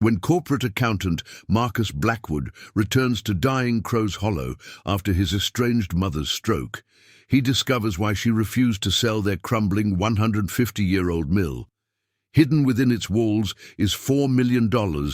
When corporate accountant Marcus Blackwood returns to dying Crow's Hollow after his estranged mother's stroke, he discovers why she refused to sell their crumbling 150-year-old mill. Hidden within its walls is $4 million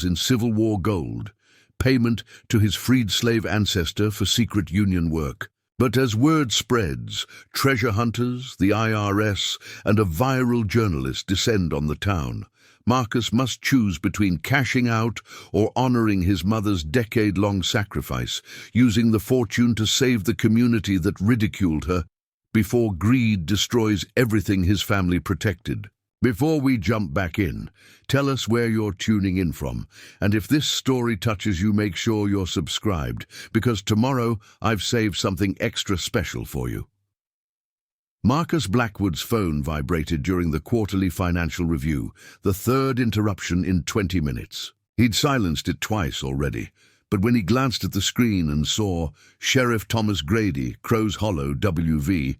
in Civil War gold, payment to his freed slave ancestor for secret union work. But as word spreads, treasure hunters, the IRS, and a viral journalist descend on the town. Marcus must choose between cashing out or honoring his mother's decade-long sacrifice, using the fortune to save the community that ridiculed her, before greed destroys everything his family protected. Before we jump back in, tell us where you're tuning in from, and if this story touches you, make sure you're subscribed, because tomorrow I've saved something extra special for you. Marcus Blackwood's phone vibrated during the quarterly financial review, the third interruption in 20 minutes. He'd silenced it twice already, but when he glanced at the screen and saw Sheriff Thomas Grady, Crow's Hollow, WV,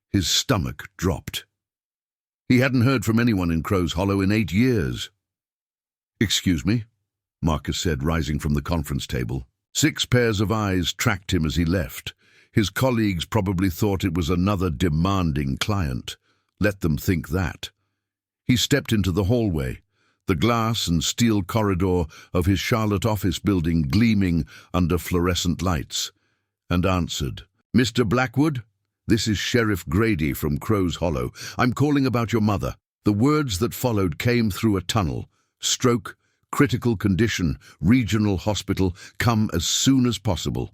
his stomach dropped. He hadn't heard from anyone in Crow's Hollow in 8 years. "Excuse me," Marcus said, rising from the conference table. 6 pairs of eyes tracked him as he left. His colleagues probably thought it was another demanding client. Let them think that. He stepped into the hallway, the glass and steel corridor of his Charlotte office building gleaming under fluorescent lights, and answered. "Mr. Blackwood? This is Sheriff Grady from Crow's Hollow. I'm calling about your mother." The words that followed came through a tunnel. Stroke, critical condition, regional hospital, come as soon as possible.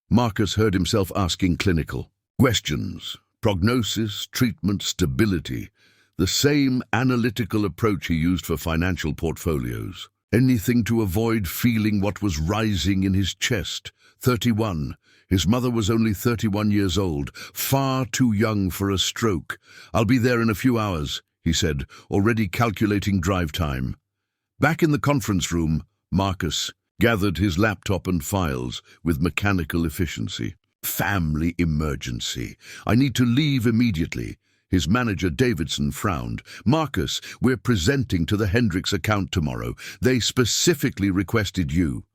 Marcus heard himself asking clinical questions. Prognosis, treatment, stability. The same analytical approach he used for financial portfolios. Anything to avoid feeling what was rising in his chest. 31. His mother was only 31 years old, far too young for a stroke. "I'll be there in a few hours," he said, already calculating drive time. Back in the conference room, Marcus gathered his laptop and files with mechanical efficiency. "Family emergency. I need to leave immediately." His manager, Davidson, frowned. "Marcus, we're presenting to the Hendricks account tomorrow. They specifically requested you."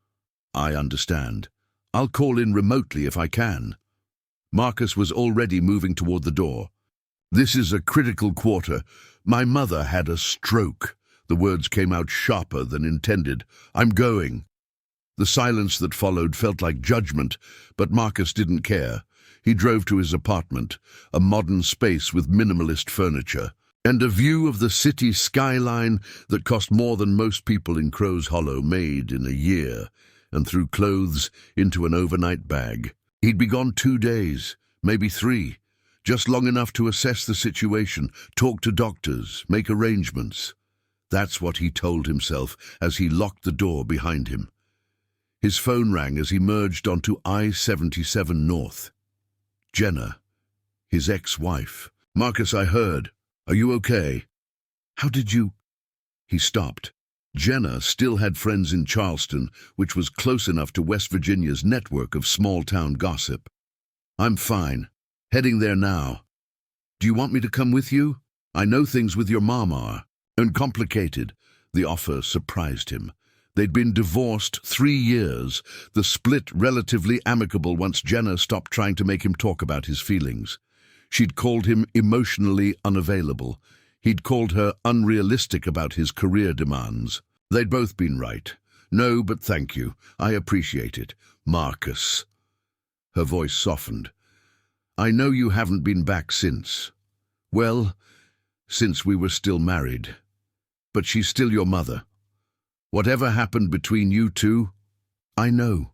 "I understand. I'll call in remotely if I can." Marcus was already moving toward the door. "This is a critical quarter. My mother had a stroke." The words came out sharper than intended. "I'm going." The silence that followed felt like judgment, but Marcus didn't care. He drove to his apartment, a modern space with minimalist furniture, and a view of the city skyline that cost more than most people in Crow's Hollow made in a year, and threw clothes into an overnight bag. He'd be gone 2 days, maybe 3, just long enough to assess the situation, talk to doctors, make arrangements. That's what he told himself as he locked the door behind him. His phone rang as he merged onto I-77 North. Jenna, his ex-wife. "Marcus, I heard. Are you okay?" "How did you—" He stopped. Jenna still had friends in Charleston, which was close enough to West Virginia's network of small-town gossip. "I'm fine. Heading there now. Do you want me to come with you? I know things with your mom are uncomplicated." The offer surprised him. They'd been divorced 3 years, the split relatively amicable once Jenna stopped trying to make him talk about his feelings. She'd called him emotionally unavailable. He'd called her unrealistic about his career demands. They'd both been right. "No, but thank you. I appreciate it. Marcus." Her voice softened. "I know you haven't been back since. Well, since we were still married. But she's still your mother. Whatever happened between you two, I know."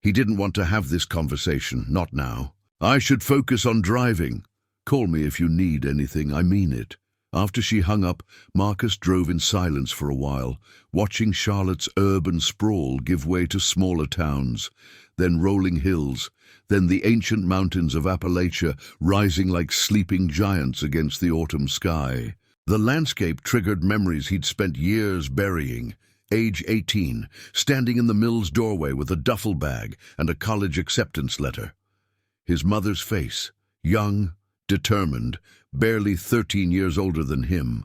He didn't want to have this conversation, not now. "I should focus on driving. Call me if you need anything, I mean it." After she hung up, Marcus drove in silence for a while, watching Charlotte's urban sprawl give way to smaller towns, then rolling hills, then the ancient mountains of Appalachia rising like sleeping giants against the autumn sky. The landscape triggered memories he'd spent years burying. Age 18, standing in the mill's doorway with a duffel bag and a college acceptance letter. His mother's face, young, determined, barely 13 years older than him,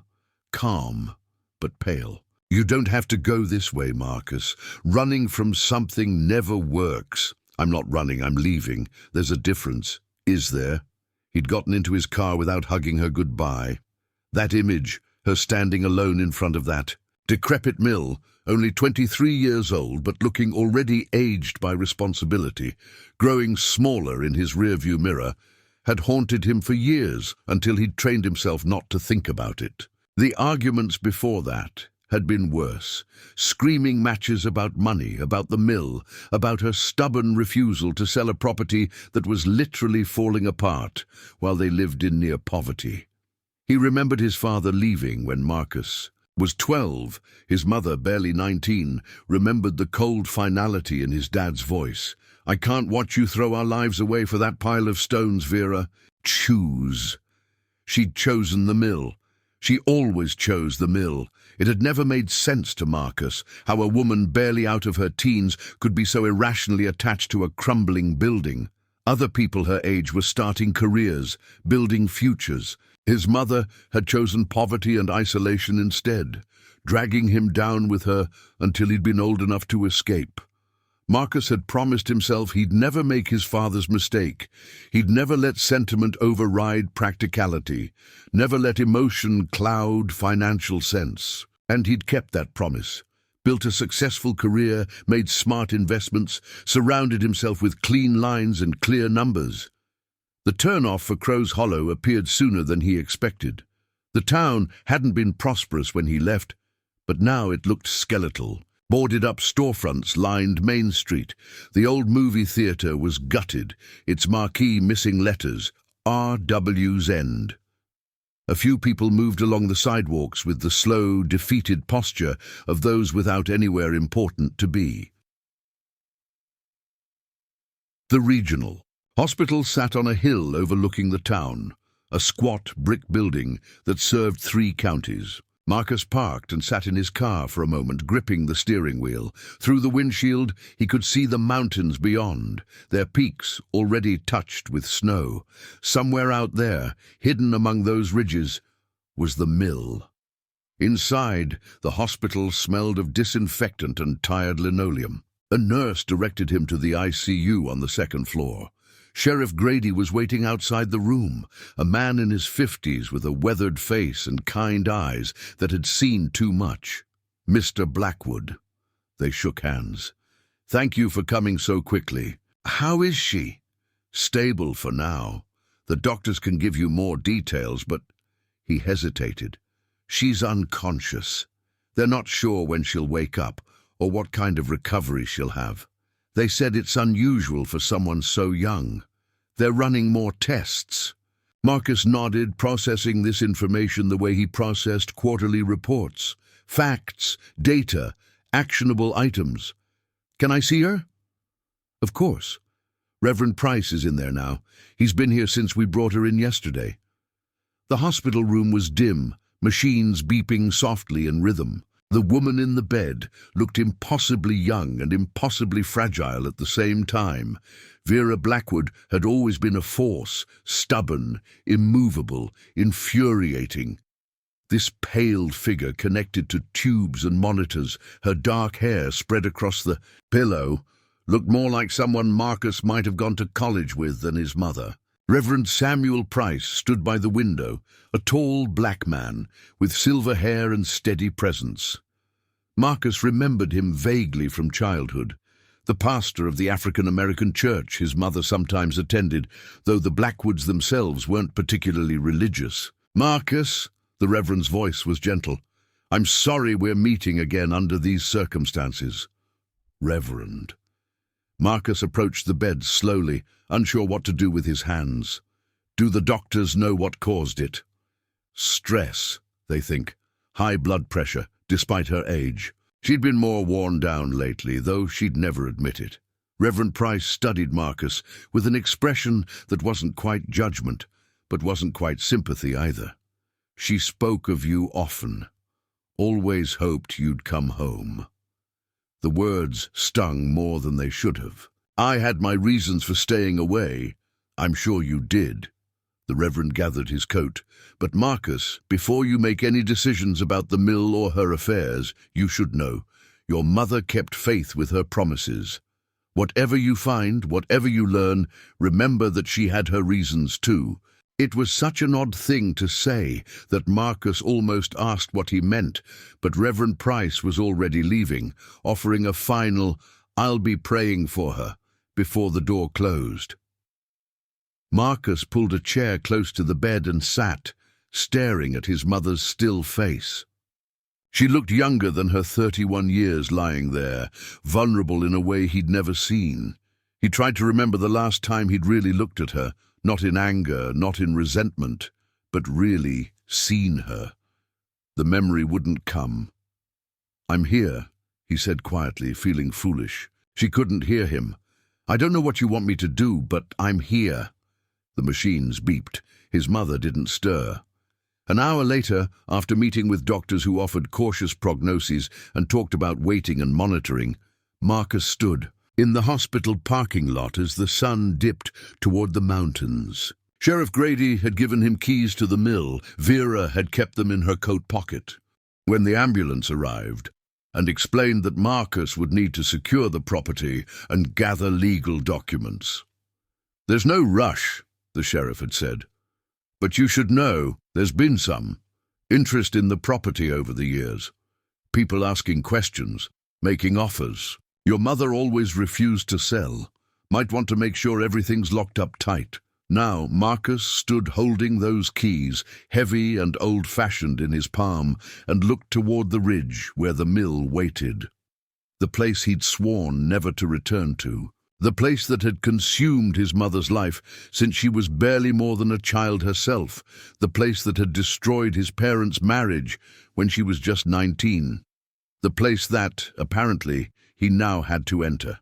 calm but pale. You don't have to go this way, Marcus. Running from something never works. I'm not running, I'm leaving. There's a difference. Is there? He'd gotten into his car without hugging her goodbye. That image, her standing alone in front of that decrepit mill, only 23 years old but looking already aged by responsibility, growing smaller in his rearview mirror, had haunted him for years until he'd trained himself not to think about it. The arguments before that had been worse. Screaming matches about money, about the mill, about her stubborn refusal to sell a property that was literally falling apart while they lived in near poverty. He remembered his father leaving when Marcus was 12, his mother barely 19, remembered the cold finality in his dad's voice. I can't watch you throw our lives away for that pile of stones, Vera. Choose. She'd chosen the mill. She always chose the mill. It had never made sense to Marcus how a woman barely out of her teens could be so irrationally attached to a crumbling building. Other people her age were starting careers, building futures. His mother had chosen poverty and isolation instead, dragging him down with her until he'd been old enough to escape. Marcus had promised himself he'd never make his father's mistake. He'd never let sentiment override practicality, never let emotion cloud financial sense. And he'd kept that promise, built a successful career, made smart investments, surrounded himself with clean lines and clear numbers. The turnoff for Crow's Hollow appeared sooner than he expected. The town hadn't been prosperous when he left, but now it looked skeletal. Boarded-up storefronts lined Main Street. The old movie theatre was gutted, its marquee missing letters, R.W.'s End. A few people moved along the sidewalks with the slow, defeated posture of those without anywhere important to be. The Regional Hospital sat on a hill overlooking the town, a squat brick building that served 3 counties. Marcus parked and sat in his car for a moment, gripping the steering wheel. Through the windshield, he could see the mountains beyond, their peaks already touched with snow. Somewhere out there, hidden among those ridges, was the mill. Inside, the hospital smelled of disinfectant and tired linoleum. A nurse directed him to the ICU on the 2nd floor. Sheriff Grady was waiting outside the room, a man in his 50s with a weathered face and kind eyes that had seen too much. Mr. Blackwood. They shook hands. Thank you for coming so quickly. How is she? Stable for now. The doctors can give you more details, but... He hesitated. She's unconscious. They're not sure when she'll wake up or what kind of recovery she'll have. They said it's unusual for someone so young. They're running more tests. Marcus nodded, processing this information the way he processed quarterly reports. Facts, data, actionable items. Can I see her? Of course. Reverend Price is in there now. He's been here since we brought her in yesterday. The hospital room was dim, machines beeping softly in rhythm. The woman in the bed looked impossibly young and impossibly fragile at the same time. Vera Blackwood had always been a force, stubborn, immovable, infuriating. This paled figure connected to tubes and monitors, her dark hair spread across the pillow, looked more like someone Marcus might have gone to college with than his mother. Reverend Samuel Price stood by the window, a tall black man with silver hair and steady presence. Marcus remembered him vaguely from childhood. The pastor of the African-American church his mother sometimes attended, though the Blackwoods themselves weren't particularly religious. Marcus, the Reverend's voice was gentle. I'm sorry we're meeting again under these circumstances. Reverend. Marcus approached the bed slowly, unsure what to do with his hands. Do the doctors know what caused it? Stress, they think. High blood pressure, despite her age. She'd been more worn down lately, though she'd never admit it. Reverend Price studied Marcus with an expression that wasn't quite judgment, but wasn't quite sympathy either. She spoke of you often. Always hoped you'd come home. The words stung more than they should have. I had my reasons for staying away. I'm sure you did. The Reverend gathered his coat. "But Marcus, before you make any decisions about the mill or her affairs, you should know. Your mother kept faith with her promises. Whatever you find, whatever you learn, remember that she had her reasons too." It was such an odd thing to say that Marcus almost asked what he meant, but Reverend Price was already leaving, offering a final, "I'll be praying for her," before the door closed. Marcus pulled a chair close to the bed and sat, staring at his mother's still face. She looked younger than her 31 years lying there, vulnerable in a way he'd never seen. He tried to remember the last time he'd really looked at her, not in anger, not in resentment, but really seen her. The memory wouldn't come. "I'm here," he said quietly, feeling foolish. She couldn't hear him. "I don't know what you want me to do, but I'm here." The machines beeped. His mother didn't stir. An hour later, after meeting with doctors who offered cautious prognoses and talked about waiting and monitoring, Marcus stood in the hospital parking lot as the sun dipped toward the mountains. Sheriff Grady had given him keys to the mill. Vera had kept them in her coat pocket. When the ambulance arrived and explained that Marcus would need to secure the property and gather legal documents. "There's no rush," the sheriff had said. "But you should know there's been some interest in the property over the years. People asking questions, making offers. Your mother always refused to sell. Might want to make sure everything's locked up tight." Now Marcus stood holding those keys, heavy and old-fashioned in his palm, and looked toward the ridge where the mill waited. The place he'd sworn never to return to. The place that had consumed his mother's life since she was barely more than a child herself. The place that had destroyed his parents' marriage when she was just 19. The place that, apparently, he now had to enter.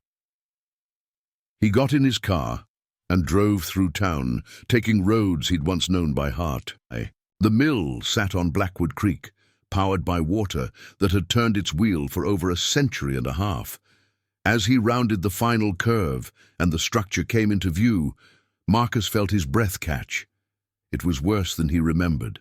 He got in his car and drove through town, taking roads he'd once known by heart. The mill sat on Blackwood Creek, powered by water that had turned its wheel for over a century and a half. As he rounded the final curve and the structure came into view, Marcus felt his breath catch. It was worse than he remembered.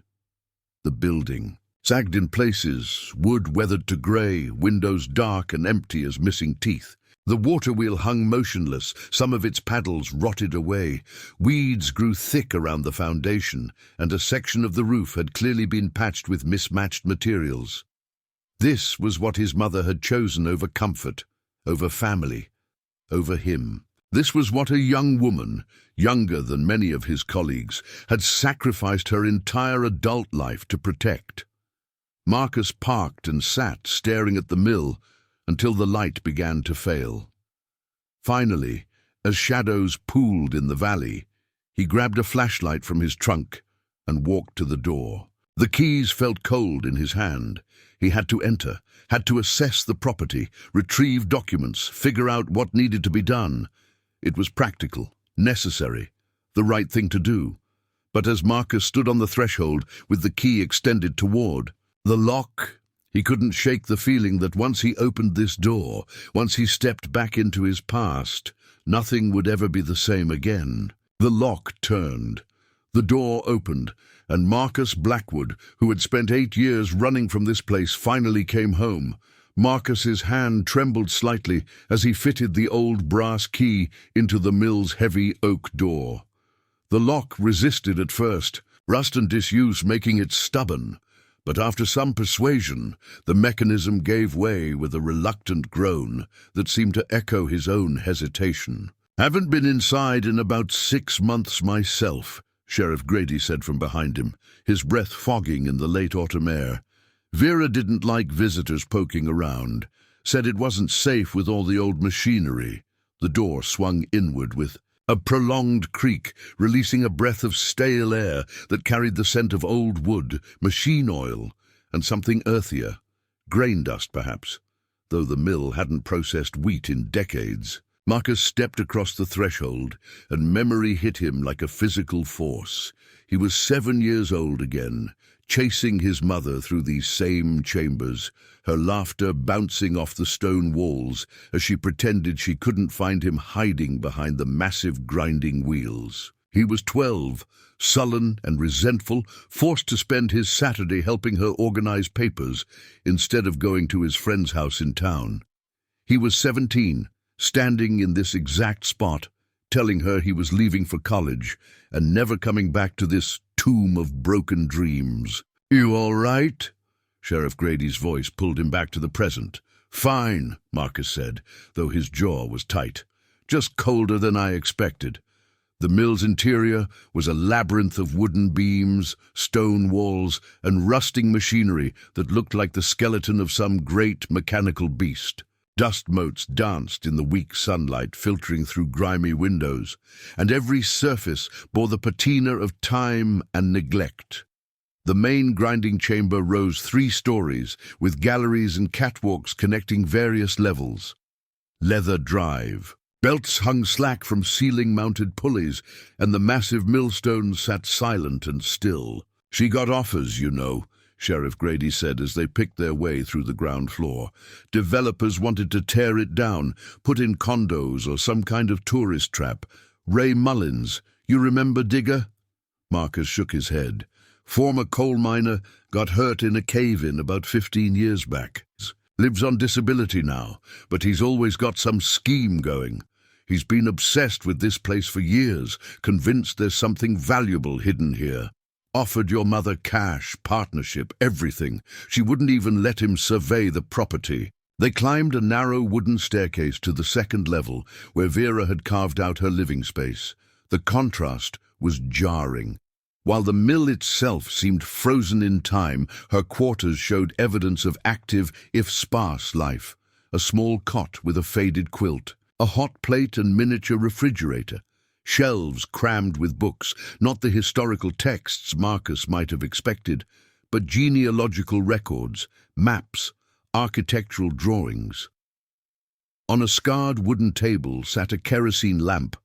The building sagged in places, wood weathered to grey, windows dark and empty as missing teeth. The water wheel hung motionless, some of its paddles rotted away. Weeds grew thick around the foundation, and a section of the roof had clearly been patched with mismatched materials. This was what his mother had chosen over comfort, over family, over him. This was what a young woman, younger than many of his colleagues, had sacrificed her entire adult life to protect. Marcus parked and sat, staring at the mill, until the light began to fail. Finally, as shadows pooled in the valley, he grabbed a flashlight from his trunk and walked to the door. The keys felt cold in his hand. He had to enter, had to assess the property, retrieve documents, figure out what needed to be done. It was practical, necessary, the right thing to do. But as Marcus stood on the threshold with the key extended toward the lock, he couldn't shake the feeling that once he opened this door, once he stepped back into his past, nothing would ever be the same again. The lock turned. The door opened, and Marcus Blackwood, who had spent 8 years running from this place, finally came home. Marcus's hand trembled slightly as he fitted the old brass key into the mill's heavy oak door. The lock resisted at first, rust and disuse making it stubborn. But after some persuasion, the mechanism gave way with a reluctant groan that seemed to echo his own hesitation. "Haven't been inside in about 6 months myself," Sheriff Grady said from behind him, his breath fogging in the late autumn air. "Vera didn't like visitors poking around, said it wasn't safe with all the old machinery." The door swung inward with a prolonged creak, releasing a breath of stale air that carried the scent of old wood, machine oil, and something earthier, grain dust perhaps, though the mill hadn't processed wheat in decades. Marcus stepped across the threshold, and memory hit him like a physical force. He was 7 years old again, chasing his mother through these same chambers, her laughter bouncing off the stone walls as she pretended she couldn't find him hiding behind the massive grinding wheels. He was 12, sullen and resentful, forced to spend his Saturday helping her organize papers instead of going to his friend's house in town. He was 17, standing in this exact spot, telling her he was leaving for college and never coming back to this tomb of broken dreams. "You all right?" Sheriff Grady's voice pulled him back to the present. "Fine," Marcus said, though his jaw was tight. "Just colder than I expected." The mill's interior was a labyrinth of wooden beams, stone walls, and rusting machinery that looked like the skeleton of some great mechanical beast. Dust motes danced in the weak sunlight filtering through grimy windows, and every surface bore the patina of time and neglect. The main grinding chamber rose 3 stories, with galleries and catwalks connecting various levels. Leather drive. Belts hung slack from ceiling-mounted pulleys, and the massive millstones sat silent and still. "She got offers, you know," Sheriff Grady said as they picked their way through the ground floor. "Developers wanted to tear it down, put in condos or some kind of tourist trap. Ray Mullins, you remember Digger?" Marcus shook his head. "Former coal miner, got hurt in a cave-in about 15 years back. Lives on disability now, but he's always got some scheme going. He's been obsessed with this place for years, convinced there's something valuable hidden here. Offered your mother cash, partnership, everything. She wouldn't even let him survey the property." They climbed a narrow wooden staircase to the 2nd level, where Vera had carved out her living space. The contrast was jarring. While the mill itself seemed frozen in time, her quarters showed evidence of active, if sparse, life. A small cot with a faded quilt, a hot plate and miniature refrigerator, shelves crammed with books, not the historical texts Marcus might have expected, but genealogical records, maps, architectural drawings. On a scarred wooden table sat a kerosene lamp,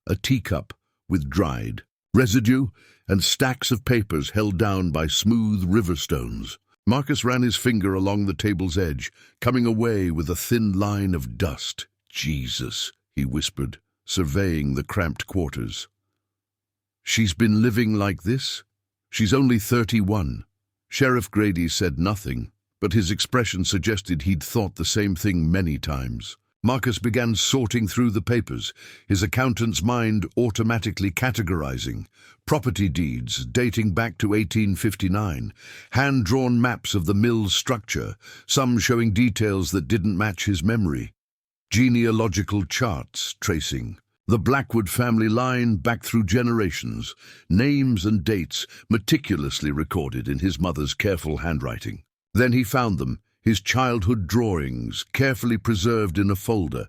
a teacup with dried residue, and stacks of papers held down by smooth river stones. Marcus ran his finger along the table's edge, coming away with a thin line of dust. "Jesus," he whispered, surveying the cramped quarters. "She's been living like this? She's only 31. Sheriff Grady said nothing, but his expression suggested he'd thought the same thing many times. Marcus began sorting through the papers, his accountant's mind automatically categorizing. Property deeds dating back to 1859, hand-drawn maps of the mill's structure, some showing details that didn't match his memory. Genealogical charts tracing the Blackwood family line back through generations, names and dates meticulously recorded in his mother's careful handwriting. Then he found them, his childhood drawings, carefully preserved in a folder,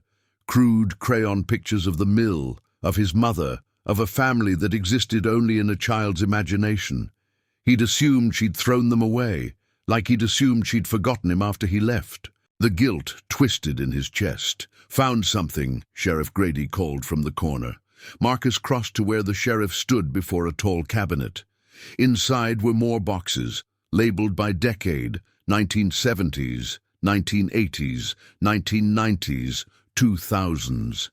crude crayon pictures of the mill, of his mother, of a family that existed only in a child's imagination. He'd assumed she'd thrown them away, like he'd assumed she'd forgotten him after he left. The guilt twisted in his chest. "Found something," Sheriff Grady called from the corner. Marcus crossed to where the sheriff stood before a tall cabinet. Inside were more boxes, labeled by decade, 1970s, 1980s, 1990s, 2000s.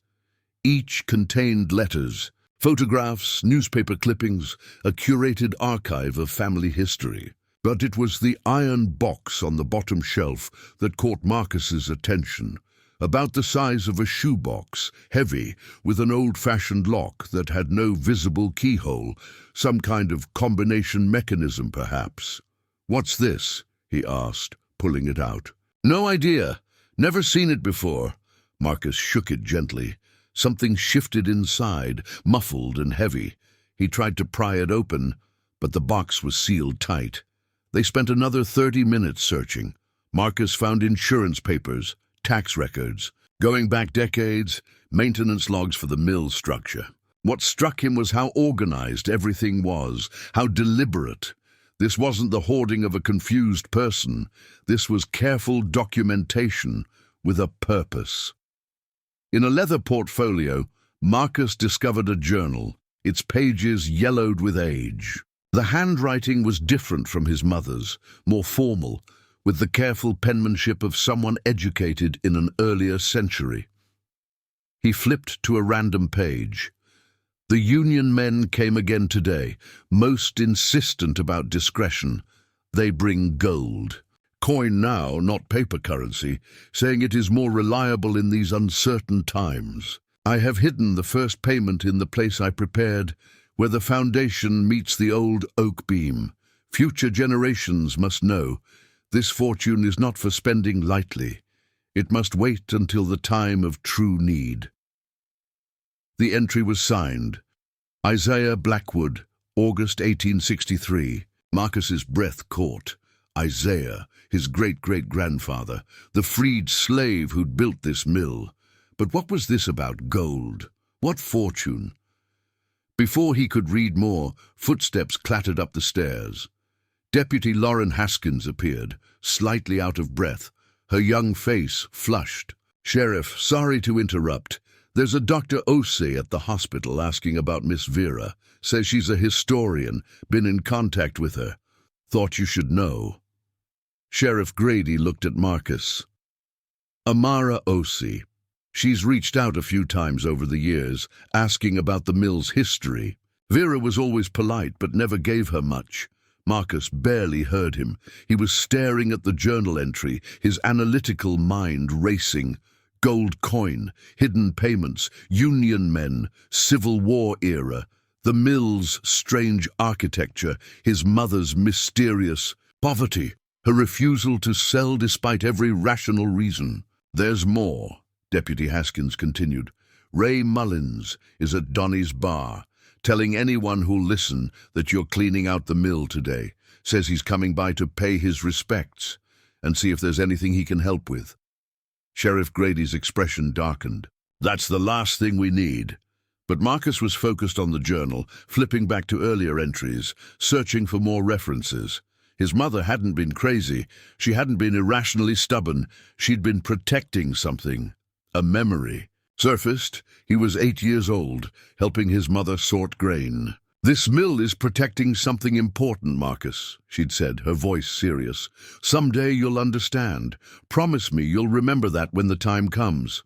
Each contained letters, photographs, newspaper clippings, a curated archive of family history. But it was the iron box on the bottom shelf that caught Marcus's attention. About the size of a shoebox, heavy, with an old-fashioned lock that had no visible keyhole, some kind of combination mechanism perhaps. "What's this?" he asked, pulling it out. "No idea. Never seen it before." Marcus shook it gently. Something shifted inside, muffled and heavy. He tried to pry it open, but the box was sealed tight. They spent another 30 minutes searching. Marcus found insurance papers, tax records, going back decades, maintenance logs for the mill structure. What struck him was how organized everything was, how deliberate. This wasn't the hoarding of a confused person. This was careful documentation with a purpose. In a leather portfolio, Marcus discovered a journal, its pages yellowed with age. The handwriting was different from his mother's, more formal, with the careful penmanship of someone educated in an earlier century. He flipped to a random page. The Union men came again today, most insistent about discretion. They bring gold. Coin now, not paper currency, saying it is more reliable in these uncertain times. I have hidden the first payment in the place I prepared, where the foundation meets the old oak beam. Future generations must know, this fortune is not for spending lightly. It must wait until the time of true need. The entry was signed, Isaiah Blackwood, August 1863. Marcus's breath caught. Isaiah, his great-great-grandfather, the freed slave who'd built this mill. But what was this about gold? What fortune? Before he could read more, footsteps clattered up the stairs. Deputy Lauren Haskins appeared, slightly out of breath, her young face flushed. "Sheriff, sorry to interrupt. There's a Dr. Osei at the hospital asking about Miss Vera. Says she's a historian, been in contact with her. Thought you should know." Sheriff Grady looked at Marcus. "Amara Osei. She's reached out a few times over the years, asking about the mill's history. Vera was always polite, but never gave her much." Marcus barely heard him. He was staring at the journal entry, his analytical mind racing. Gold coin, hidden payments, Union men, Civil War era, the mill's strange architecture, his mother's mysterious poverty, her refusal to sell despite every rational reason. "There's more," Deputy Haskins continued. "Ray Mullins is at Donnie's bar, telling anyone who'll listen that you're cleaning out the mill today. Says he's coming by to pay his respects and see if there's anything he can help with." Sheriff Grady's expression darkened. "That's the last thing we need." But Marcus was focused on the journal, flipping back to earlier entries, searching for more references. His mother hadn't been crazy. She hadn't been irrationally stubborn. She'd been protecting something. A memory. Surfaced, he was 8 years old, helping his mother sort grain. "This mill is protecting something important, Marcus," she'd said, her voice serious. "Someday you'll understand. Promise me you'll remember that when the time comes."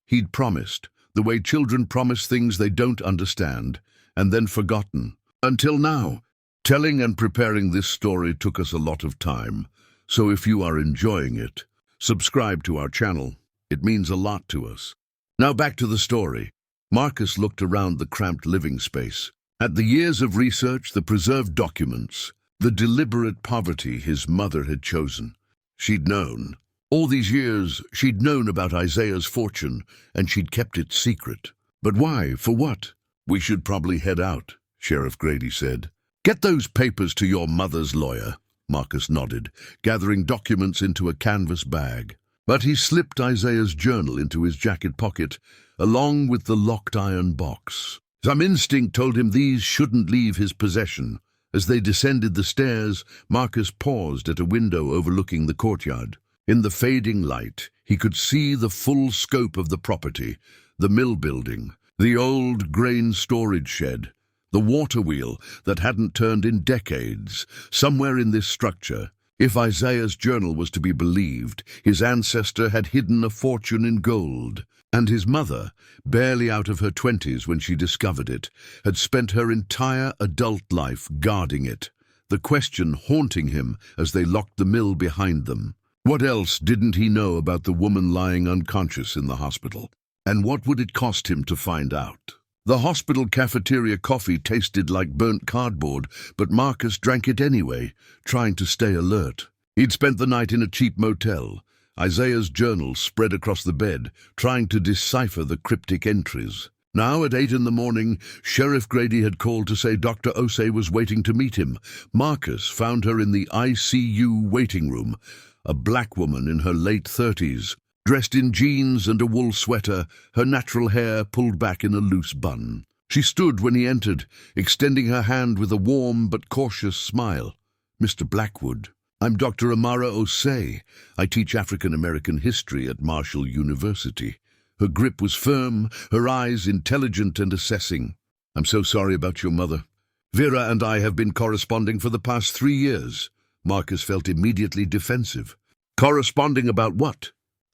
He'd promised, the way children promise things they don't understand, and then forgotten. Until now. Telling and preparing this story took us a lot of time, so if you are enjoying it, subscribe to our channel. It means a lot to us. Now back to the story. Marcus looked around the cramped living space. At the years of research, the preserved documents, the deliberate poverty his mother had chosen. She'd known. All these years, she'd known about Isaiah's fortune, and she'd kept it secret. But why? For what? "We should probably head out," Sheriff Grady said. "Get those papers to your mother's lawyer," Marcus nodded, gathering documents into a canvas bag. But he slipped Isaiah's journal into his jacket pocket, along with the locked iron box. Some instinct told him these shouldn't leave his possession. As they descended the stairs, Marcus paused at a window overlooking the courtyard. In the fading light, he could see the full scope of the property, the mill building, the old grain storage shed, the water wheel that hadn't turned in decades. Somewhere in this structure, if Isaiah's journal was to be believed, his ancestor had hidden a fortune in gold, and his mother, barely out of her 20s when she discovered it, had spent her entire adult life guarding it, the question haunting him as they locked the mill behind them. What else didn't he know about the woman lying unconscious in the hospital? And what would it cost him to find out? The hospital cafeteria coffee tasted like burnt cardboard, but Marcus drank it anyway, trying to stay alert. He'd spent the night in a cheap motel, Isaiah's journal spread across the bed, trying to decipher the cryptic entries. Now at 8 in the morning, Sheriff Grady had called to say Dr. Osei was waiting to meet him. Marcus found her in the ICU waiting room, a black woman in her late 30s. Dressed in jeans and a wool sweater, her natural hair pulled back in a loose bun. She stood when he entered, extending her hand with a warm but cautious smile. "Mr. Blackwood, I'm Dr. Amara Osei. I teach African American history at Marshall University." Her grip was firm, her eyes intelligent and assessing. "I'm so sorry about your mother. Vera and I have been corresponding for the past 3 years. Marcus felt immediately defensive. "Corresponding about what?"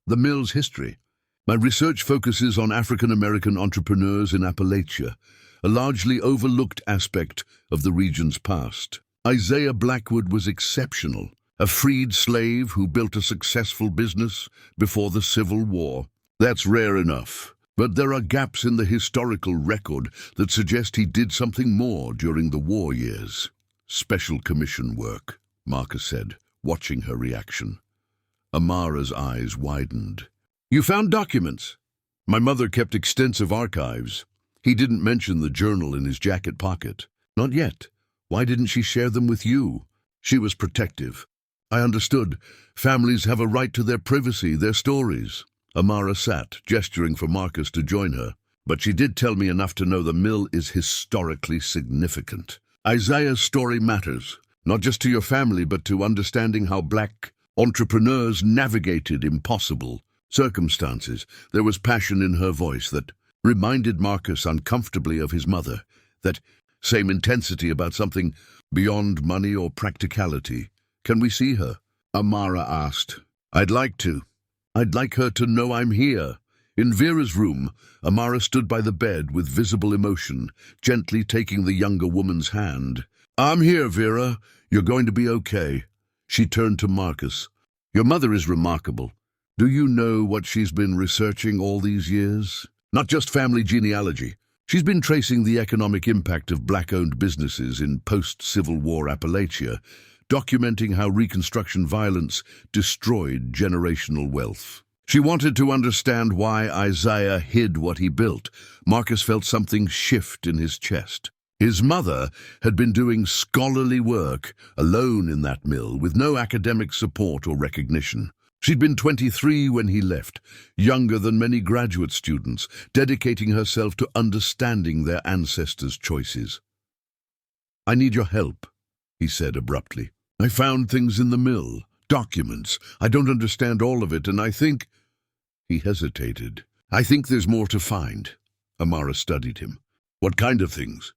"The mill's history. My research focuses on African American entrepreneurs in Appalachia. a largely overlooked aspect of the region's past. Isaiah Blackwood was exceptional, a freed slave who built a successful business before the Civil War. That's rare enough, but there are gaps in the historical record that suggest he did something more during the war years. Special commission work, Marcus said, watching her reaction. Amara's eyes widened. You found documents? My mother kept extensive archives. He didn't mention the journal in his jacket pocket. Not yet. Why didn't she share them with you? She was protective. I understood. Families have a right to their privacy, their stories. Amara sat, gesturing for Marcus to join her. But she did tell me enough to know the mill is historically significant. Isaiah's story matters, not just to your family, but to understanding how black entrepreneurs navigated impossible circumstances. There was passion in her voice that reminded Marcus uncomfortably of his mother, that same intensity about something beyond money or practicality. Can we see her? Amara asked. I'd like to. I'd like her to know I'm here. In Vera's room, Amara stood by the bed with visible emotion, gently taking the younger woman's hand. I'm here, Vera. You're going to be okay. She turned to Marcus. Your mother is remarkable. Do you know what she's been researching all these years? Not just family genealogy. She's been tracing the economic impact of black-owned businesses in post-Civil War Appalachia, documenting how Reconstruction violence destroyed generational wealth. She wanted to understand why Isaiah hid what he built. Marcus felt something shift in his chest. His mother had been doing scholarly work alone in that mill with no academic support or recognition. She'd been 23 when he left, younger than many graduate students, dedicating herself to understanding their ancestors' choices. I need your help, he said abruptly. I found things in the mill, documents. I don't understand all of it, and I think... He hesitated. I think there's more to find. Amara studied him. What kind of things?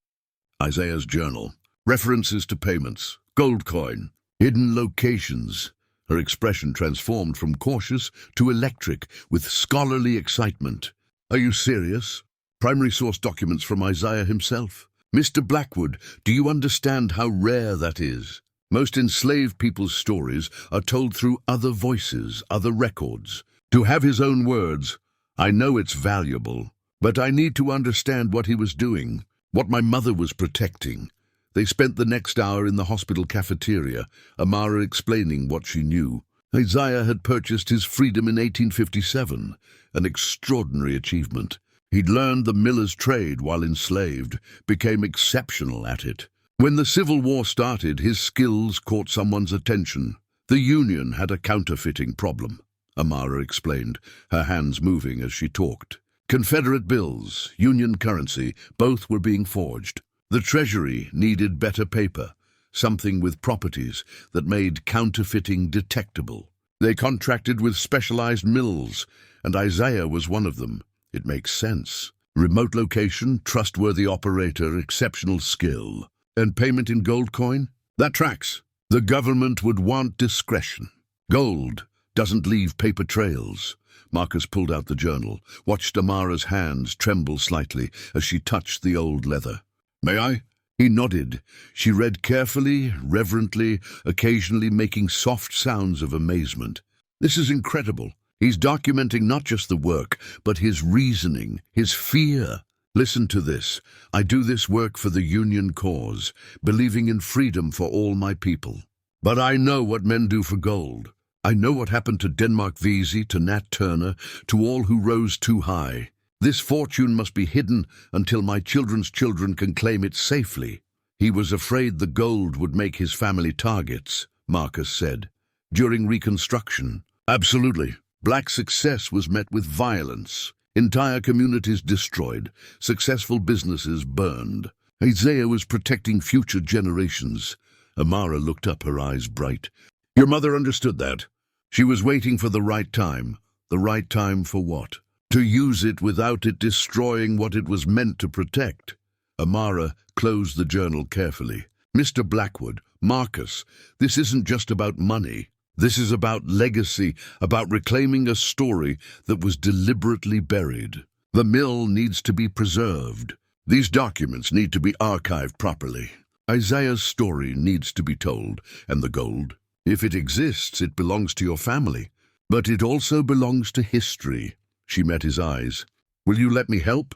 Isaiah's journal, references to payments, gold coin, hidden locations. Her expression transformed from cautious to electric with scholarly excitement. Are you serious? Primary source documents from Isaiah himself. Mr. Blackwood, do you understand how rare that is? Most enslaved people's stories are told through other voices, other records. To have his own words, I know it's valuable, but I need to understand what he was doing, what my mother was protecting. They spent the next hour in the hospital cafeteria, Amara explaining what she knew. Isaiah had purchased his freedom in 1857, an extraordinary achievement. He'd learned the miller's trade while enslaved, became exceptional at it. When the Civil War started, his skills caught someone's attention. The Union had a counterfeiting problem, Amara explained, her hands moving as she talked. Confederate bills, Union currency, both were being forged. The Treasury needed better paper, something with properties that made counterfeiting detectable. They contracted with specialized mills, and Isaiah was one of them. It makes sense. Remote location, trustworthy operator, exceptional skill. And payment in gold coin? That tracks. The government would want discretion. Gold doesn't leave paper trails. Marcus pulled out the journal, watched Amara's hands tremble slightly as she touched the old leather. May I? He nodded. She read carefully, reverently, occasionally making soft sounds of amazement. This is incredible. He's documenting not just the work, but his reasoning, his fear. Listen to this. I do this work for the Union cause, believing in freedom for all my people. But I know what men do for gold. I know what happened to Denmark Vesey, to Nat Turner, to all who rose too high. This fortune must be hidden until my children's children can claim it safely. He was afraid the gold would make his family targets, Marcus said. During Reconstruction. Absolutely. Black success was met with violence. Entire communities destroyed. Successful businesses burned. Isaiah was protecting future generations. Amara looked up, her eyes bright. Your mother understood that. She was waiting for the right time. The right time for what? To use it without it destroying what it was meant to protect. Amara closed the journal carefully. Mr. Blackwood, Marcus, this isn't just about money. This is about legacy, about reclaiming a story that was deliberately buried. The mill needs to be preserved. These documents need to be archived properly. Isaiah's story needs to be told, and the gold, if it exists, it belongs to your family. But it also belongs to history. She met his eyes. Will you let me help?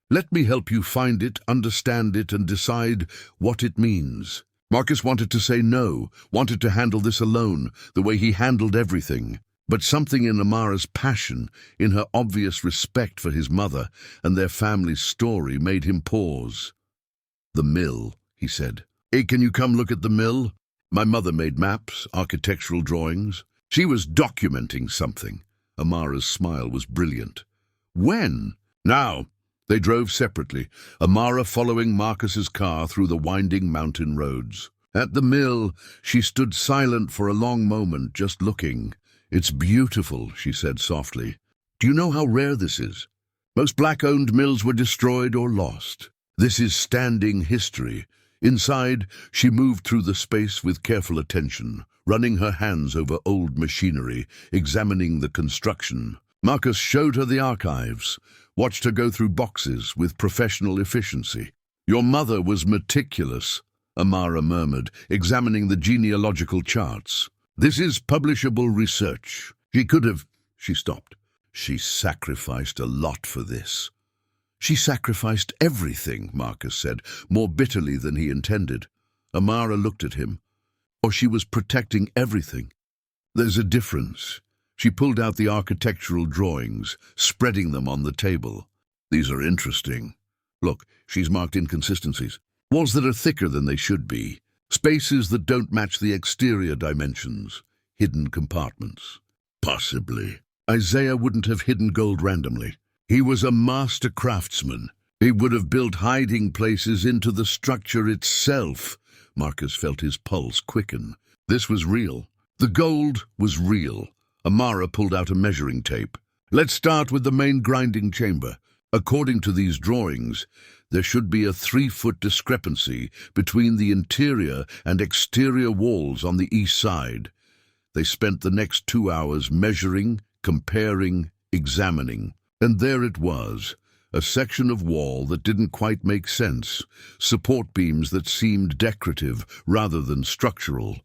Let me help you find it, understand it, and decide what it means. Marcus wanted to say no, wanted to handle this alone, the way he handled everything. But something in Amara's passion, in her obvious respect for his mother and their family's story, made him pause. "The mill," he said. "Hey, can you come look at the mill? My mother made maps, architectural drawings. She was documenting something." Amara's smile was brilliant. "When?" "Now." They drove separately, Amara following Marcus's car through the winding mountain roads. At the mill, she stood silent for a long moment, just looking. "It's beautiful," she said softly. "Do you know how rare this is? Most black-owned mills were destroyed or lost. This is standing history." Inside, she moved through the space with careful attention, running her hands over old machinery, examining the construction. Marcus showed her the archives, watched her go through boxes with professional efficiency. "Your mother was meticulous," Amara murmured, examining the genealogical charts. "This is publishable research. She stopped. "She sacrificed a lot for this." "She sacrificed everything," Marcus said, more bitterly than he intended. Amara looked at him. "Or she was protecting everything." "There's a difference." She pulled out the architectural drawings, spreading them on the table. "These are interesting. Look, she's marked inconsistencies. Walls that are thicker than they should be. Spaces that don't match the exterior dimensions. Hidden compartments." "Possibly." Isaiah wouldn't have hidden gold randomly. He was a master craftsman. He would have built hiding places into the structure itself. Marcus felt his pulse quicken. This was real. The gold was real. Amara pulled out a measuring tape. "Let's start with the main grinding chamber. According to these drawings, there should be a 3-foot discrepancy between the interior and exterior walls on the east side." They spent the next 2 hours measuring, comparing, examining. And there it was, a section of wall that didn't quite make sense, support beams that seemed decorative rather than structural.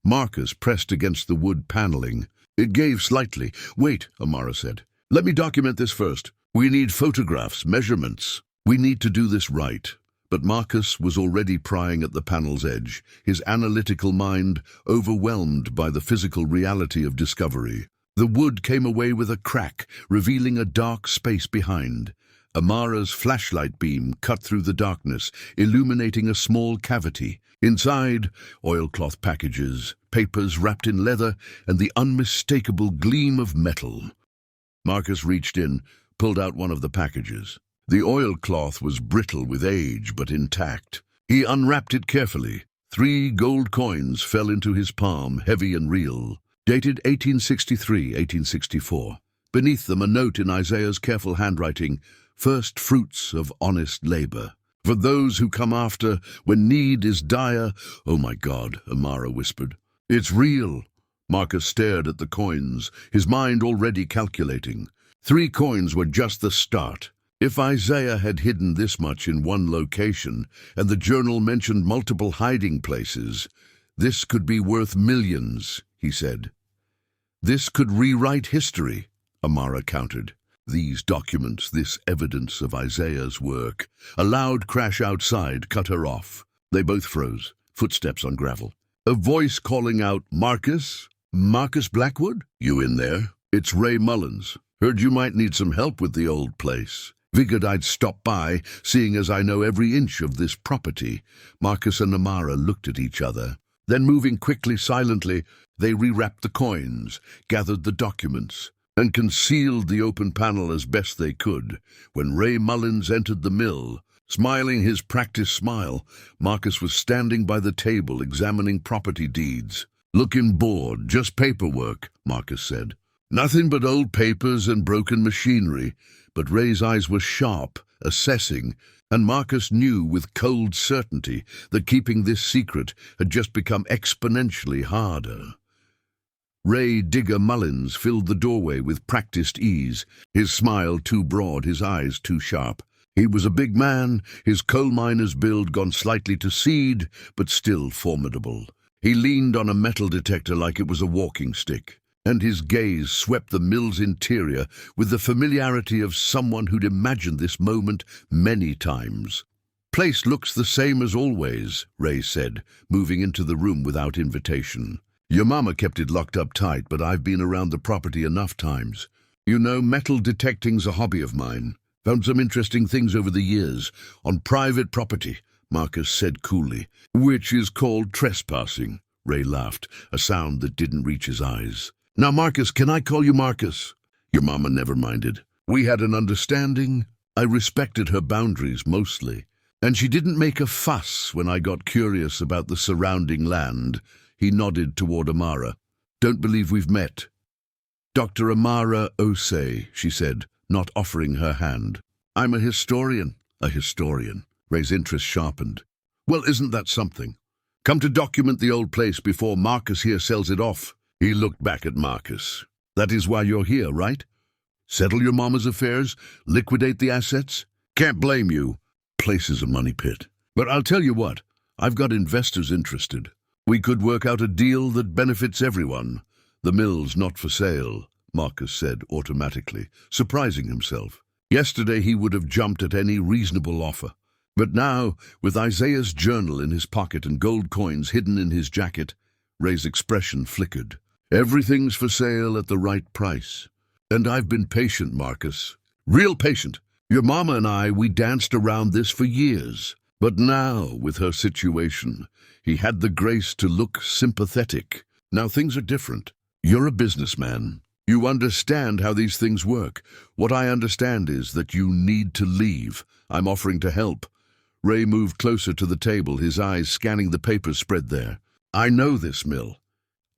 Marcus pressed against the wood paneling. It gave slightly. "Wait," Amara said. "Let me document this first. We need photographs, measurements. We need to do this right." But Marcus was already prying at the panel's edge, his analytical mind overwhelmed by the physical reality of discovery. The wood came away with a crack, revealing a dark space behind. Amara's flashlight beam cut through the darkness, illuminating a small cavity. Inside, oilcloth packages, papers wrapped in leather, and the unmistakable gleam of metal. Marcus reached in, pulled out one of the packages. The oilcloth was brittle with age, but intact. He unwrapped it carefully. 3 gold coins fell into his palm, heavy and real. Dated 1863, 1864. Beneath them a note in Isaiah's careful handwriting, "First fruits of honest labor. For those who come after, when need is dire." "Oh my God," Amara whispered. "It's real." Marcus stared at the coins, his mind already calculating. 3 coins were just the start. If Isaiah had hidden this much in one location, and the journal mentioned multiple hiding places, this could be worth millions, he said. "This could rewrite history," Amara countered. These documents, this evidence of Isaiah's work. A loud crash outside cut her off. They both froze, footsteps on gravel. A voice calling out, "Marcus? Marcus Blackwood? You in there? It's Ray Mullins. Heard you might need some help with the old place. Figured I'd stop by, seeing as I know every inch of this property." Marcus and Amara looked at each other. Then, moving quickly, silently, they rewrapped the coins, gathered the documents, and concealed the open panel as best they could. When Ray Mullins entered the mill, smiling his practiced smile, Marcus was standing by the table examining property deeds. "Looking bored, just paperwork," Marcus said. "Nothing but old papers and broken machinery." But Ray's eyes were sharp, assessing, and Marcus knew with cold certainty that keeping this secret had just become exponentially harder. Ray Digger Mullins filled the doorway with practiced ease, his smile too broad, his eyes too sharp. He was a big man, his coal miner's build gone slightly to seed, but still formidable. He leaned on a metal detector like it was a walking stick, and his gaze swept the mill's interior with the familiarity of someone who'd imagined this moment many times. "Place looks the same as always," Ray said, moving into the room without invitation. "Your mama kept it locked up tight, but I've been around the property enough times. You know, metal detecting's a hobby of mine. Found some interesting things over the years, on private property," Marcus said coolly. "Which is called trespassing," Ray laughed, a sound that didn't reach his eyes. "Now, Marcus, can I call you Marcus?" Your mama never minded. "We had an understanding. I respected her boundaries mostly. And she didn't make a fuss when I got curious about the surrounding land." He nodded toward Amara. "Don't believe we've met." "Dr. Amara Osei," she said, not offering her hand. "I'm a historian." "A historian." Ray's interest sharpened. "Well, isn't that something? Come to document the old place before Marcus here sells it off." He looked back at Marcus. "That is why you're here, right? Settle your mama's affairs? Liquidate the assets? Can't blame you. Place is a money pit. But I'll tell you what, I've got investors interested. We could work out a deal that benefits everyone. The mill's not for sale," Marcus said automatically, surprising himself. Yesterday he would have jumped at any reasonable offer. But now, with Isaiah's journal in his pocket and gold coins hidden in his jacket, Ray's expression flickered. "Everything's for sale at the right price. And I've been patient, Marcus. Real patient. Your mama and we danced around this for years. But now, with her situation, he had the grace to look sympathetic. Now things are different. You're a businessman. You understand how these things work. What I understand is that you need to leave. I'm offering to help." Ray moved closer to the table, his eyes scanning the papers spread there. "I know this mill.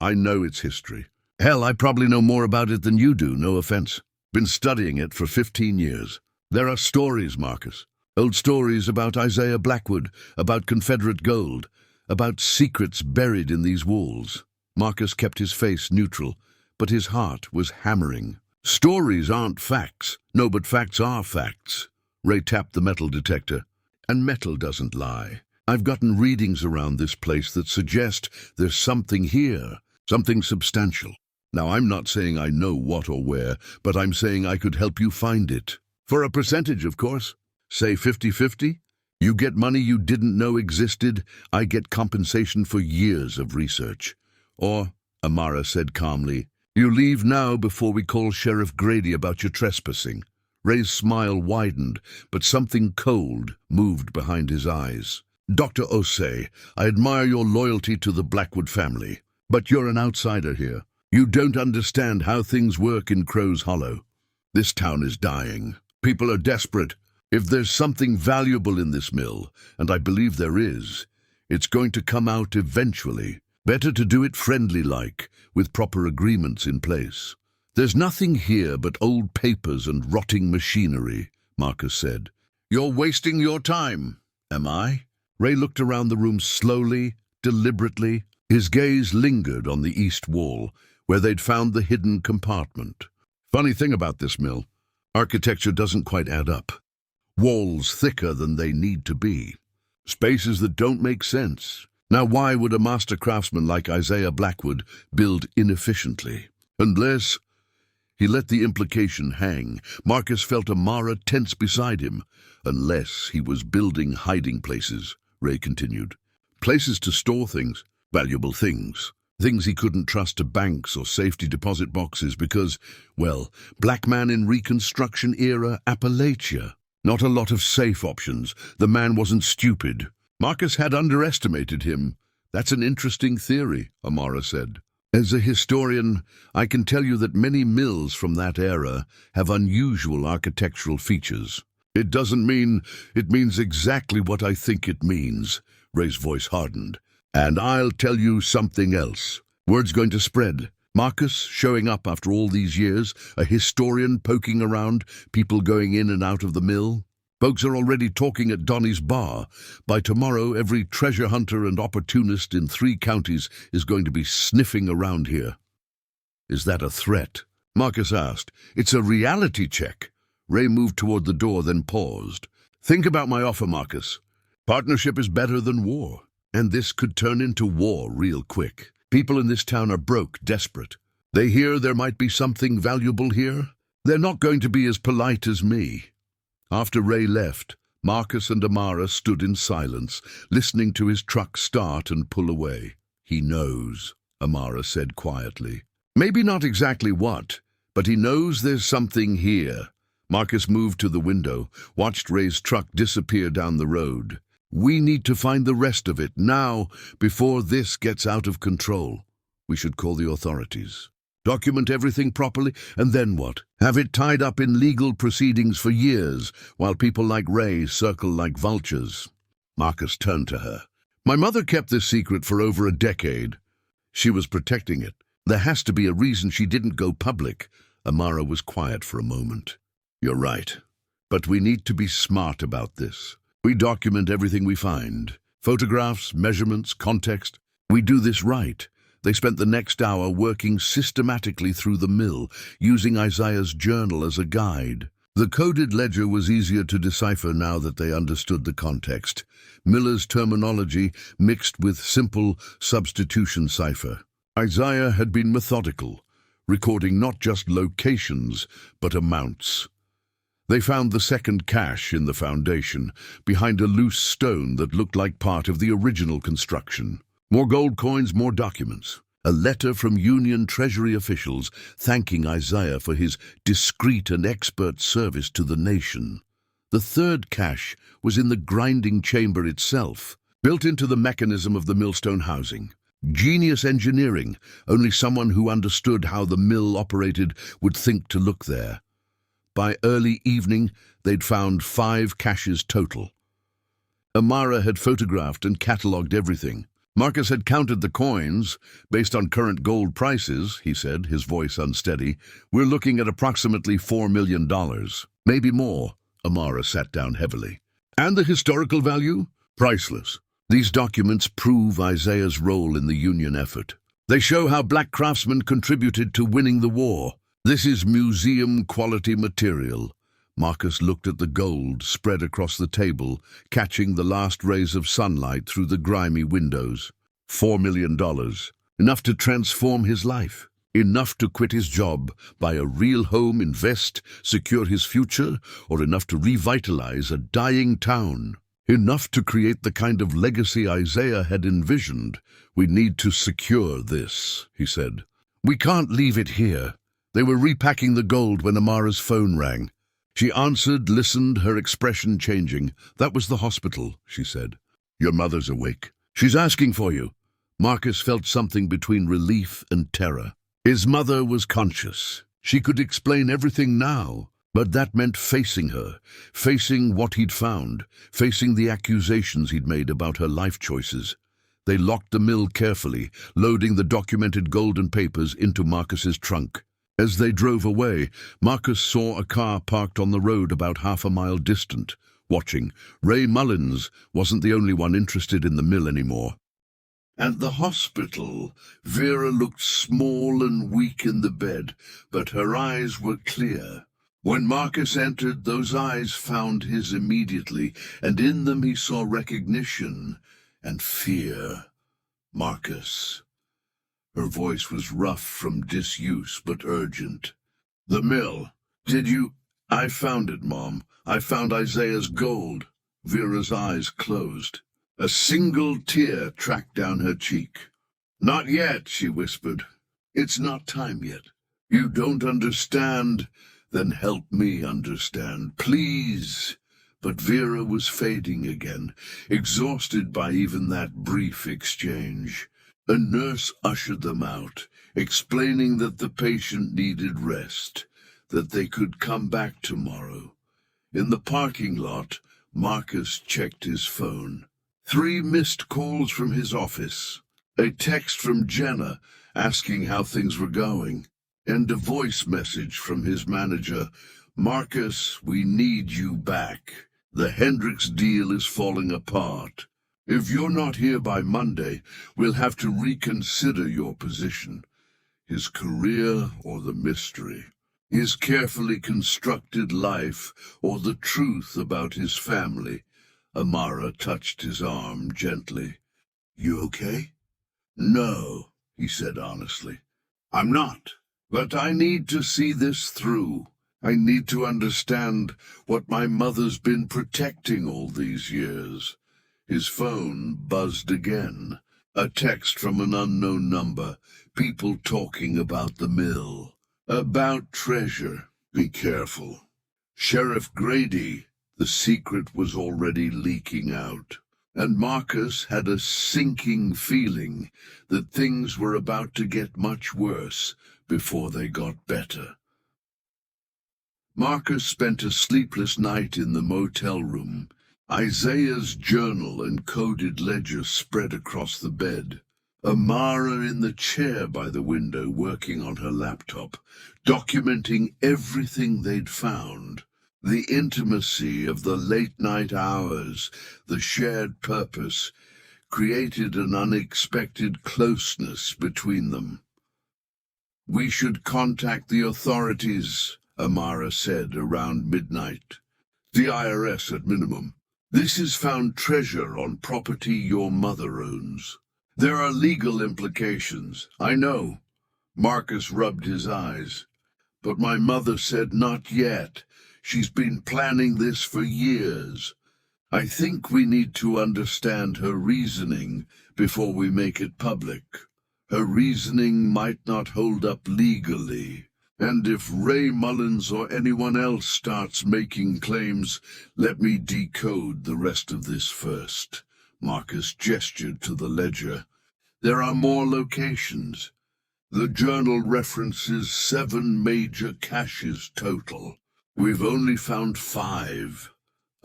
I know its history. Hell, I probably know more about it than you do, no offense. Been studying it for 15 years. There are stories, Marcus. Old stories about Isaiah Blackwood, about Confederate gold, about secrets buried in these walls." Marcus kept his face neutral, but his heart was hammering. "Stories aren't facts. No, but facts are facts." Ray tapped the metal detector. "And metal doesn't lie. I've gotten readings around this place that suggest there's something here, something substantial. Now, I'm not saying I know what or where, but I'm saying I could help you find it. For a percentage, of course. Say 50-50? You get money you didn't know existed, I get compensation for years of research. Or," Amara said calmly, "you leave now before we call Sheriff Grady about your trespassing." Ray's smile widened, but something cold moved behind his eyes. "Dr. Osei, I admire your loyalty to the Blackwood family, but you're an outsider here. You don't understand how things work in Crow's Hollow. This town is dying. People are desperate. If there's something valuable in this mill, and I believe there is, it's going to come out eventually. Better to do it friendly-like, with proper agreements in place." "There's nothing here but old papers and rotting machinery," Marcus said. "You're wasting your time." "Am I?" Ray looked around the room slowly, deliberately. His gaze lingered on the east wall, where they'd found the hidden compartment. "Funny thing about this mill, architecture doesn't quite add up. Walls thicker than they need to be. Spaces that don't make sense. Now why would a master craftsman like Isaiah Blackwood build inefficiently? Unless—" He let the implication hang. Marcus felt Amara tense beside him. "Unless he was building hiding places," Ray continued. "Places to store things, valuable things. Things he couldn't trust to banks or safety deposit boxes because, well, black man in Reconstruction era Appalachia. Not a lot of safe options. The man wasn't stupid. Marcus had underestimated him." "That's an interesting theory," Amara said. "As a historian, I can tell you that many mills from that era have unusual architectural features." "It doesn't mean, it means exactly what I think it means." Ray's voice hardened. "And I'll tell you something else. Word's going to spread. Marcus showing up after all these years, a historian poking around, people going in and out of the mill. Folks are already talking at Donnie's bar. By tomorrow, every treasure hunter and opportunist in 3 counties is going to be sniffing around here." "Is that a threat?" Marcus asked. "It's a reality check." Ray moved toward the door, then paused. Think about my offer, Marcus. Partnership is better than war, and this could turn into war real quick. People in this town are broke, desperate. They hear there might be something valuable here. They're not going to be as polite as me." After Ray left, Marcus and Amara stood in silence, listening to his truck start and pull away. "He knows," Amara said quietly. "Maybe not exactly what, but he knows there's something here." Marcus moved to the window, watched Ray's truck disappear down the road. "We need to find the rest of it now, before this gets out of control. We should call the authorities. Document everything properly, and then what? Have it tied up in legal proceedings for years, while people like Ray circle like vultures." Marcus turned to her. "My mother kept this secret for over a decade. She was protecting it. There has to be a reason she didn't go public." Amara was quiet for a moment. "You're right. But we need to be smart about this. We document everything we find. Photographs, measurements, context. We do this right." They spent the next hour working systematically through the mill, using Isaiah's journal as a guide. The coded ledger was easier to decipher now that they understood the context. Miller's terminology mixed with simple substitution cipher. Isaiah had been methodical, recording not just locations, but amounts. They found the second cache in the foundation, behind a loose stone that looked like part of the original construction. More gold coins, more documents. A letter from Union Treasury officials thanking Isaiah for his discreet and expert service to the nation. The third cache was in the grinding chamber itself, built into the mechanism of the millstone housing. Genius engineering. Only someone who understood how the mill operated would think to look there. By early evening, they'd found 5 caches total. Amara had photographed and catalogued everything. Marcus had counted the coins. "Based on current gold prices," he said, his voice unsteady, "we're looking at approximately $4 million. Maybe more." Amara sat down heavily. "And the historical value? Priceless. These documents prove Isaiah's role in the Union effort. They show how black craftsmen contributed to winning the war. This is museum-quality material." Marcus looked at the gold spread across the table, catching the last rays of sunlight through the grimy windows. $4 million. Enough to transform his life. Enough to quit his job, buy a real home, invest, secure his future, or enough to revitalize a dying town. Enough to create the kind of legacy Isaiah had envisioned. "We need to secure this," he said. "We can't leave it here." They were repacking the gold when Amara's phone rang. She answered, listened, her expression changing. "That was the hospital," she said. "Your mother's awake. She's asking for you." Marcus felt something between relief and terror. His mother was conscious. She could explain everything now, but that meant facing her, facing what he'd found, facing the accusations he'd made about her life choices. They locked the mill carefully, loading the documented golden papers into Marcus's trunk. As they drove away, Marcus saw a car parked on the road about half a mile distant, watching. Ray Mullins wasn't the only one interested in the mill anymore. At the hospital, Vera looked small and weak in the bed, but her eyes were clear. When Marcus entered, those eyes found his immediately, and in them he saw recognition and fear. "Marcus." Her voice was rough from disuse, but urgent. "The mill. Did you—" "I found it, Mom. I found Isaiah's gold." Vera's eyes closed. A single tear tracked down her cheek. "Not yet," she whispered. "It's not time yet. You don't understand? Then help me understand, please." But Vera was fading again, exhausted by even that brief exchange. A nurse ushered them out, explaining that the patient needed rest, that they could come back tomorrow. In the parking lot, Marcus checked his phone. 3 missed calls from his office, a text from Jenna asking how things were going, and a voice message from his manager. "Marcus, we need you back. The Hendricks deal is falling apart. If you're not here by Monday, we'll have to reconsider your position. His career or the mystery." His carefully constructed life, or the truth about his family? Amara touched his arm gently. You okay? No, he said honestly. I'm not. But I need to see this through. I need to understand what my mother's been protecting all these years. His phone buzzed again. A text from an unknown number. People talking about the mill. About treasure. Be careful. Sheriff Grady. The secret was already leaking out. And Marcus had a sinking feeling that things were about to get much worse before they got better. Marcus spent a sleepless night in the motel room. Isaiah's journal and coded ledger spread across the bed. Amara in the chair by the window working on her laptop, documenting everything they'd found. The intimacy of the late-night hours, the shared purpose, created an unexpected closeness between them. We should contact the authorities, Amara said around midnight. The IRS at minimum. This is found treasure on property your mother owns. There are legal implications, I know. Marcus rubbed his eyes. But my mother said not yet. She's been planning this for years. I think we need to understand her reasoning before we make it public. Her reasoning might not hold up legally. And if Ray Mullins or anyone else starts making claims, let me decode the rest of this first. Marcus gestured to the ledger. There are more locations. The journal references 7 major caches total. We've only found 5.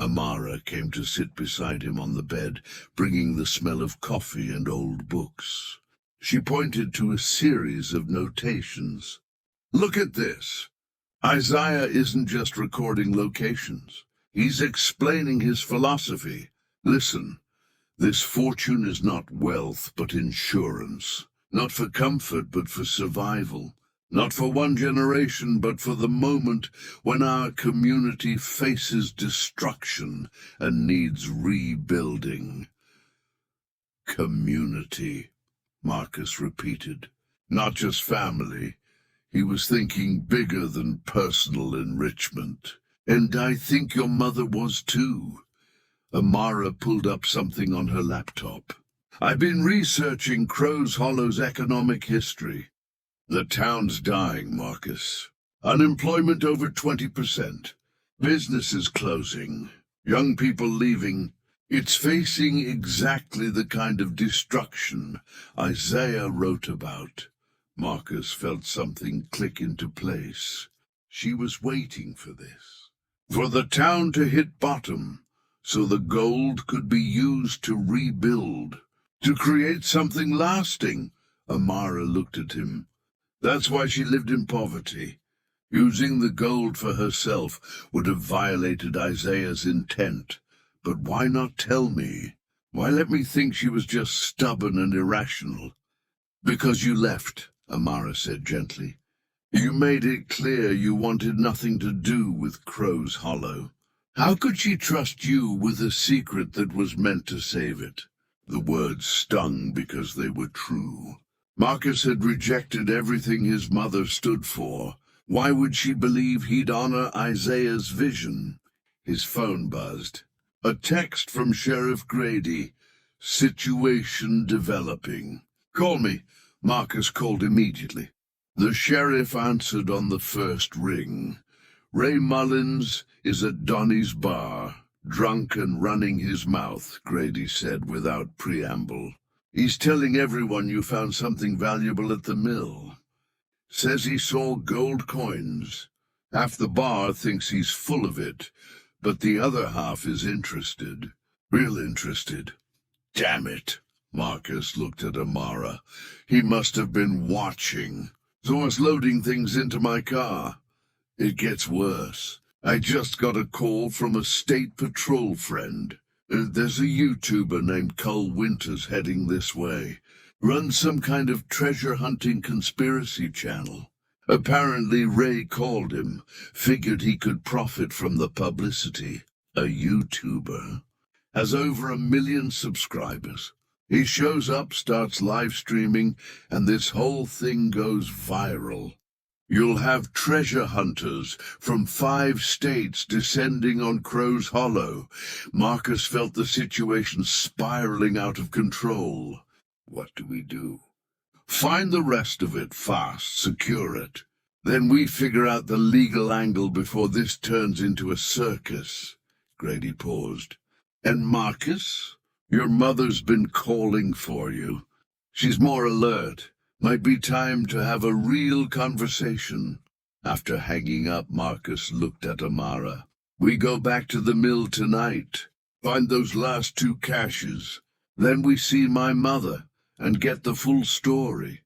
Amara came to sit beside him on the bed, bringing the smell of coffee and old books. She pointed to a series of notations. Look at this. Isaiah isn't just recording locations. He's explaining his philosophy. Listen, this fortune is not wealth, but insurance. Not for comfort, but for survival. Not for one generation, but for the moment when our community faces destruction and needs rebuilding. Community, Marcus repeated. Not just family. He was thinking bigger than personal enrichment. And I think your mother was too. Amara pulled up something on her laptop. I've been researching Crow's Hollow's economic history. The town's dying, Marcus. Unemployment over 20%. Businesses closing. Young people leaving. It's facing exactly the kind of destruction Isaiah wrote about. Marcus felt something click into place. She was waiting for this. For the town to hit bottom, so the gold could be used to rebuild. To create something lasting. Amara looked at him. That's why she lived in poverty. Using the gold for herself would have violated Isaiah's intent. But why not tell me? Why let me think she was just stubborn and irrational? Because you left, Amara said gently. You made it clear you wanted nothing to do with Crow's Hollow. How could she trust you with a secret that was meant to save it? The words stung because they were true. Marcus had rejected everything his mother stood for. Why would she believe he'd honor Isaiah's vision? His phone buzzed. A text from Sheriff Grady. Situation developing. Call me. Marcus called immediately. The sheriff answered on the first ring. Ray Mullins is at Donnie's bar. Drunk and running his mouth, Grady said without preamble. He's telling everyone you found something valuable at the mill. Says he saw gold coins. Half the bar thinks he's full of it, but the other half is interested. Real interested. Damn it. Marcus looked at Amara. He must have been watching. So I was loading things into my car. It gets worse. I just got a call from a state patrol friend. There's a YouTuber named Cole Winters heading this way. Runs some kind of treasure-hunting conspiracy channel. Apparently Ray called him, figured he could profit from the publicity. A YouTuber. Has over 1 million subscribers. He shows up, starts live streaming, and this whole thing goes viral. You'll have treasure hunters from 5 states descending on Crow's Hollow. Marcus felt the situation spiraling out of control. What do we do? Find the rest of it fast, secure it. Then we figure out the legal angle before this turns into a circus. Grady paused. And Marcus? Your mother's been calling for you. She's more alert. Might be time to have a real conversation. After hanging up, Marcus looked at Amara. We go back to the mill tonight. Find those last 2 caches. Then we see my mother and get the full story.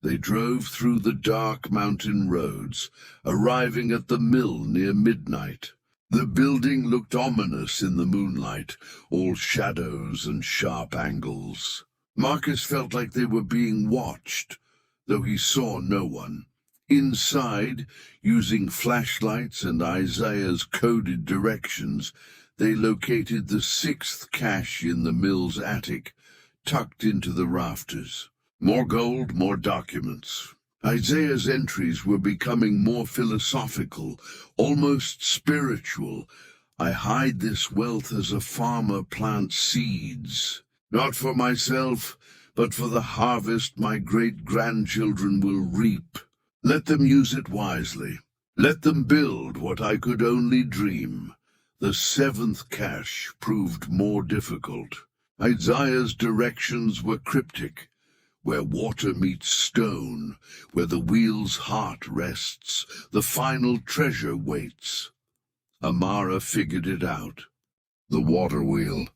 They drove through the dark mountain roads, arriving at the mill near midnight. The building looked ominous in the moonlight, all shadows and sharp angles. Marcus felt like they were being watched, though he saw no one. Inside, using flashlights and Isaiah's coded directions, they located the 6th cache in the mill's attic, tucked into the rafters. More gold, more documents. Isaiah's entries were becoming more philosophical, almost spiritual. I hide this wealth as a farmer plants seeds, not for myself, but for the harvest my great-grandchildren will reap. Let them use it wisely. Let them build what I could only dream. The 7th cache proved more difficult. Isaiah's directions were cryptic. Where water meets stone, where the wheel's heart rests, the final treasure waits. Amara figured it out. The water wheel.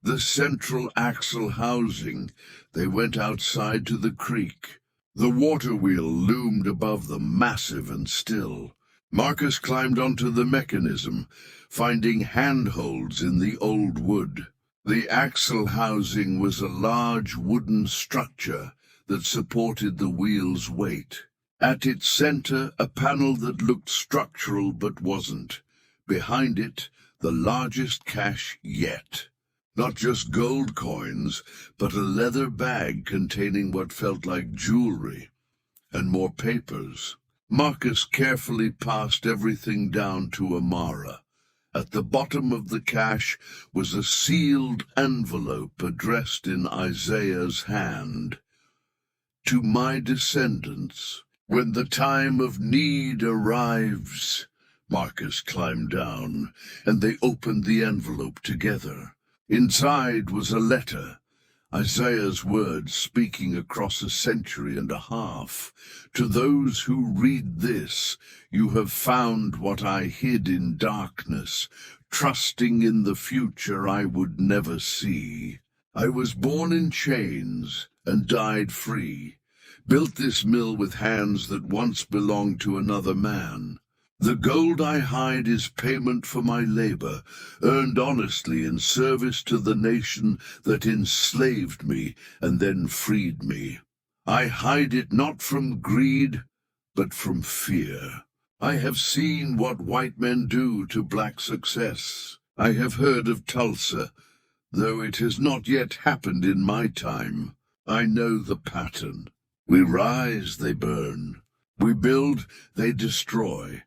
The central axle housing. They went outside to the creek. The water wheel loomed above them, massive and still. Marcus climbed onto the mechanism, finding handholds in the old wood. The axle housing was a large wooden structure that supported the wheel's weight. At its center, a panel that looked structural but wasn't. Behind it, the largest cache yet. Not just gold coins, but a leather bag containing what felt like jewelry, and more papers. Marcus carefully passed everything down to Amara. At the bottom of the cache was a sealed envelope addressed in Isaiah's hand. To my descendants, when the time of need arrives. Marcus climbed down, and they opened the envelope together. Inside was a letter, Isaiah's words speaking across a century and a half. To those who read this, you have found what I hid in darkness, trusting in the future I would never see. I was born in chains and died free, built this mill with hands that once belonged to another man. The gold I hide is payment for my labor, earned honestly in service to the nation that enslaved me and then freed me. I hide it not from greed, but from fear. I have seen what white men do to black success. I have heard of Tulsa, though it has not yet happened in my time. I know the pattern. We rise, they burn. We build, they destroy.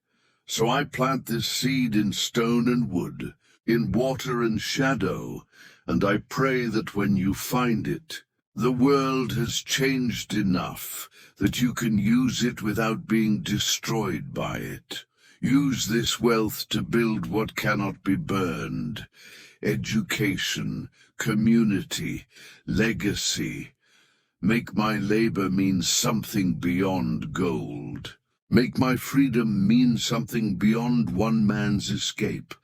So I plant this seed in stone and wood, in water and shadow, and I pray that when you find it, the world has changed enough that you can use it without being destroyed by it. Use this wealth to build what cannot be burned. Education, community, legacy. Make my labor mean something beyond gold. Make my freedom mean something beyond one man's escape.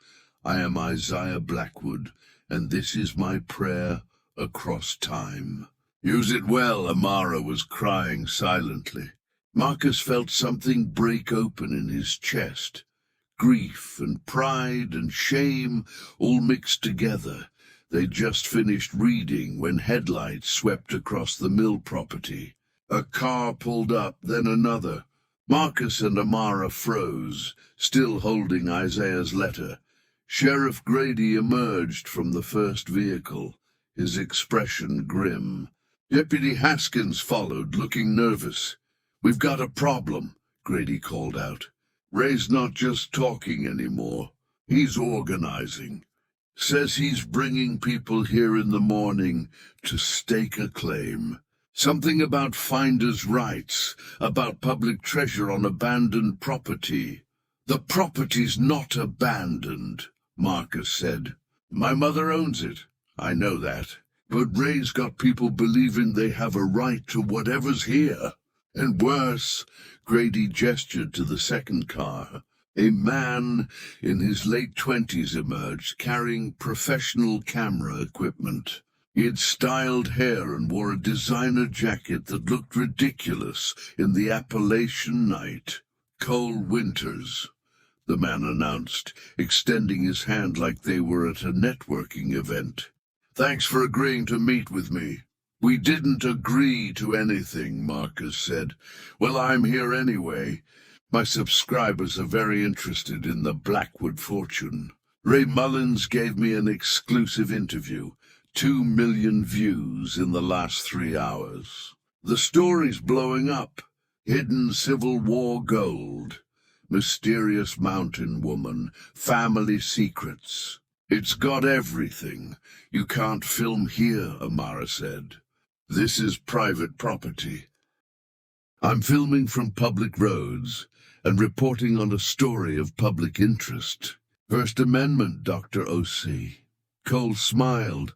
I am Isaiah Blackwood, and this is my prayer across time. Use it well, Amara was crying silently. Marcus felt something break open in his chest. Grief and pride and shame all mixed together. They just finished reading when headlights swept across the mill property. A car pulled up, then another. Marcus and Amara froze, still holding Isaiah's letter. Sheriff Grady emerged from the first vehicle, his expression grim. Deputy Haskins followed, looking nervous. "We've got a problem," Grady called out. "Ray's not just talking anymore. He's organizing. Says he's bringing people here in the morning to stake a claim. Something about finders' rights, about public treasure on abandoned property." "The property's not abandoned," Marcus said. "My mother owns it. I know that. But Ray's got people believing they have a right to whatever's here. And worse," Grady gestured to the second car. A man in his late 20s emerged, carrying professional camera equipment. He had styled hair and wore a designer jacket that looked ridiculous in the Appalachian night. "Cole Winters," the man announced, extending his hand like they were at a networking event. "Thanks for agreeing to meet with me." "We didn't agree to anything," Marcus said. "Well, I'm here anyway. My subscribers are very interested in the Blackwood fortune. Ray Mullins gave me an exclusive interview. 2 million views in the last 3 hours. The story's blowing up. Hidden Civil War gold. Mysterious mountain woman. Family secrets. It's got everything. You can't film here," Amara said. "This is private property. I'm filming from public roads and reporting on a story of public interest. First Amendment, Dr. O.C." Cole smiled,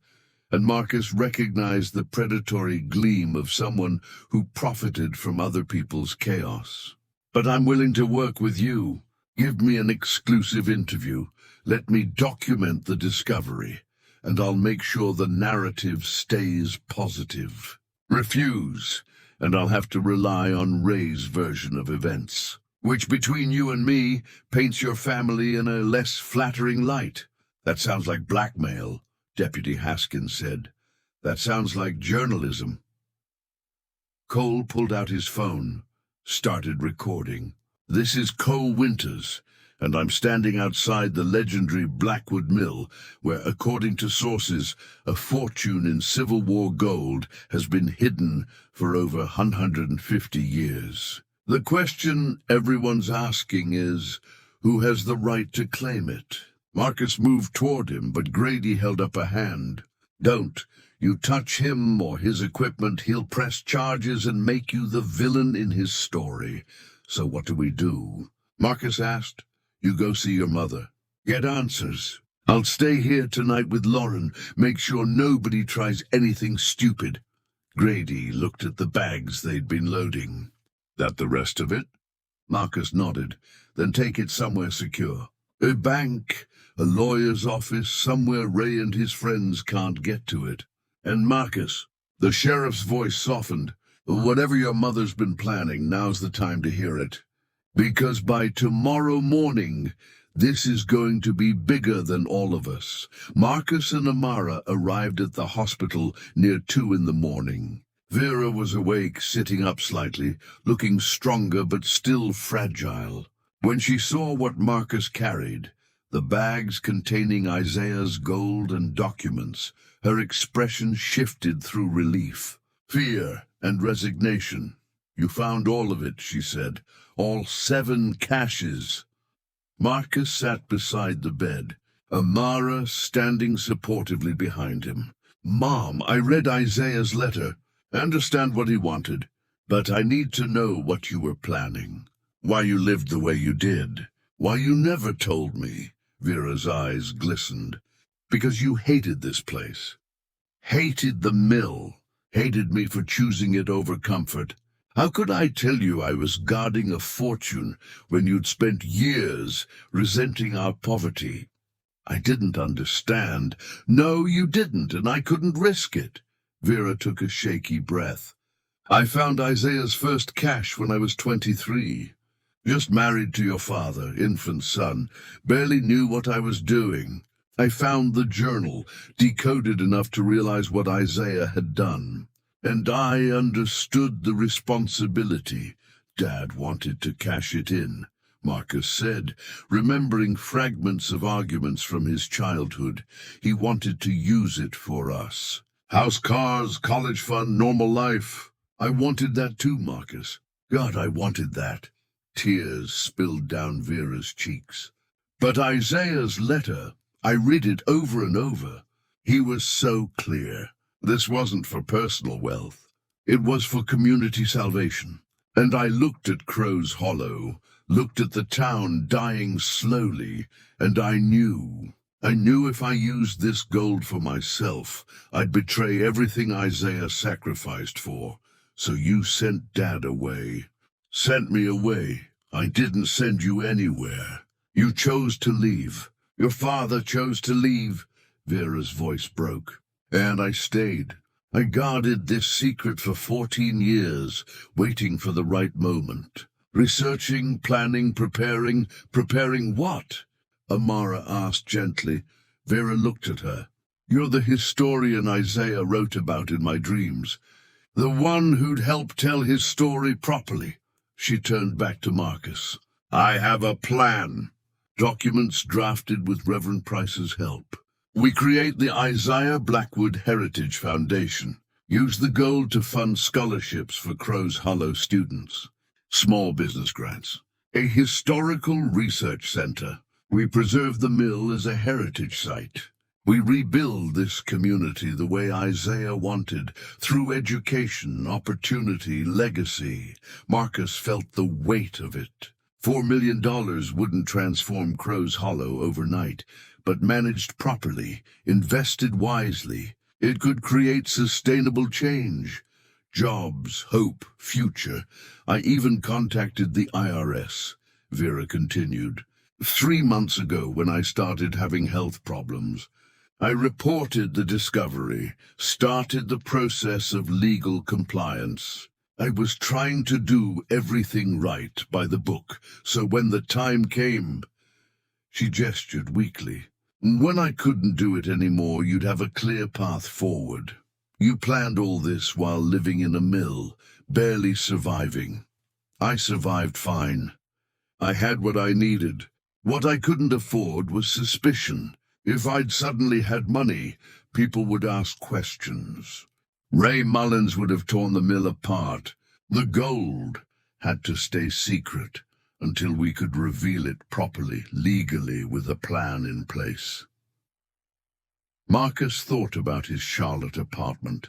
and Marcus recognized the predatory gleam of someone who profited from other people's chaos. "But I'm willing to work with you. Give me an exclusive interview. Let me document the discovery, and I'll make sure the narrative stays positive. Refuse, and I'll have to rely on Ray's version of events, which between you and me paints your family in a less flattering light." "That sounds like blackmail," Deputy Haskins said. "That sounds like journalism." Cole pulled out his phone, started recording. "This is Cole Winters, and I'm standing outside the legendary Blackwood Mill, where, according to sources, a fortune in Civil War gold has been hidden for over 150 years. The question everyone's asking is, who has the right to claim it?" Marcus moved toward him, but Grady held up a hand. "Don't. You touch him or his equipment, he'll press charges and make you the villain in his story. So what do we do?" Marcus asked. "You go see your mother. Get answers. I'll stay here tonight with Lauren. Make sure nobody tries anything stupid." Grady looked at the bags they'd been loading. "That the rest of it?" Marcus nodded. "Then take it somewhere secure. A bank, a lawyer's office, somewhere Ray and his friends can't get to it. And Marcus," the sheriff's voice softened, "whatever your mother's been planning, now's the time to hear it. Because by tomorrow morning, this is going to be bigger than all of us." Marcus and Amara arrived at the hospital near 2 in the morning. Vera was awake, sitting up slightly, looking stronger but still fragile. When she saw what Marcus carried, the bags containing Isaiah's gold and documents, her expression shifted through relief, fear, and resignation. "You found all of it," she said. "All 7 caches." Marcus sat beside the bed, Amara standing supportively behind him. "Mom, I read Isaiah's letter. I understand what he wanted, but I need to know what you were planning. Why you lived the way you did. Why you never told me." Vera's eyes glistened. "Because you hated this place. Hated the mill. Hated me for choosing it over comfort. How could I tell you I was guarding a fortune when you'd spent years resenting our poverty? I didn't understand." "No, you didn't, and I couldn't risk it." Vera took a shaky breath. "I found Isaiah's first cache when I was 23. Just married to your father, infant son. Barely knew what I was doing. I found the journal, decoded enough to realize what Isaiah had done. And I understood the responsibility. Dad wanted to cash it in, Marcus said, remembering fragments of arguments from his childhood. He wanted to use it for us. House, cars, college fund, normal life. I wanted that too, Marcus. God, I wanted that. Tears spilled down Vera's cheeks. But Isaiah's letter, I read it over and over. He was so clear. This wasn't for personal wealth. It was for community salvation. And I looked at Crow's Hollow, looked at the town dying slowly, and I knew if I used this gold for myself, I'd betray everything Isaiah sacrificed for. So you sent Dad away. Sent me away. I didn't send you anywhere. You chose to leave. Your father chose to leave. Vera's voice broke. And I stayed. I guarded this secret for 14 years, waiting for the right moment. Researching, planning, preparing what? Amara asked gently. Vera looked at her. You're the historian Isaiah wrote about in my dreams. The one who'd help tell his story properly. She turned back to Marcus. I have a plan. Documents drafted with Reverend Price's help. We create the Isaiah Blackwood Heritage Foundation. Use the gold to fund scholarships for Crow's Hollow students. Small business grants. A historical research center. We preserve the mill as a heritage site. We rebuild this community the way Isaiah wanted, through education, opportunity, legacy. Marcus felt the weight of it. $4 million wouldn't transform Crow's Hollow overnight, but managed properly, invested wisely, it could create sustainable change. Jobs, hope, future. I even contacted the IRS, Vera continued. 3 months ago, when I started having health problems, I reported the discovery, started the process of legal compliance. I was trying to do everything right by the book, so when the time came, she gestured weakly. When I couldn't do it anymore, you'd have a clear path forward. You planned all this while living in a mill, barely surviving. I survived fine. I had what I needed. What I couldn't afford was suspicion. If I'd suddenly had money, people would ask questions. Ray Mullins would have torn the mill apart. The gold had to stay secret until we could reveal it properly, legally, with a plan in place. Marcus thought about his Charlotte apartment,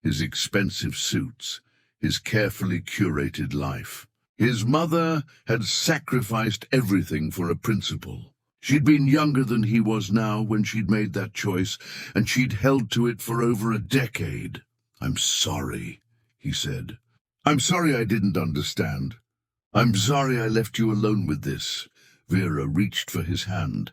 his expensive suits, his carefully curated life. His mother had sacrificed everything for a principle. She'd been younger than he was now when she'd made that choice, and she'd held to it for over a decade. I'm sorry, he said. I'm sorry I didn't understand. I'm sorry I left you alone with this. Vera reached for his hand.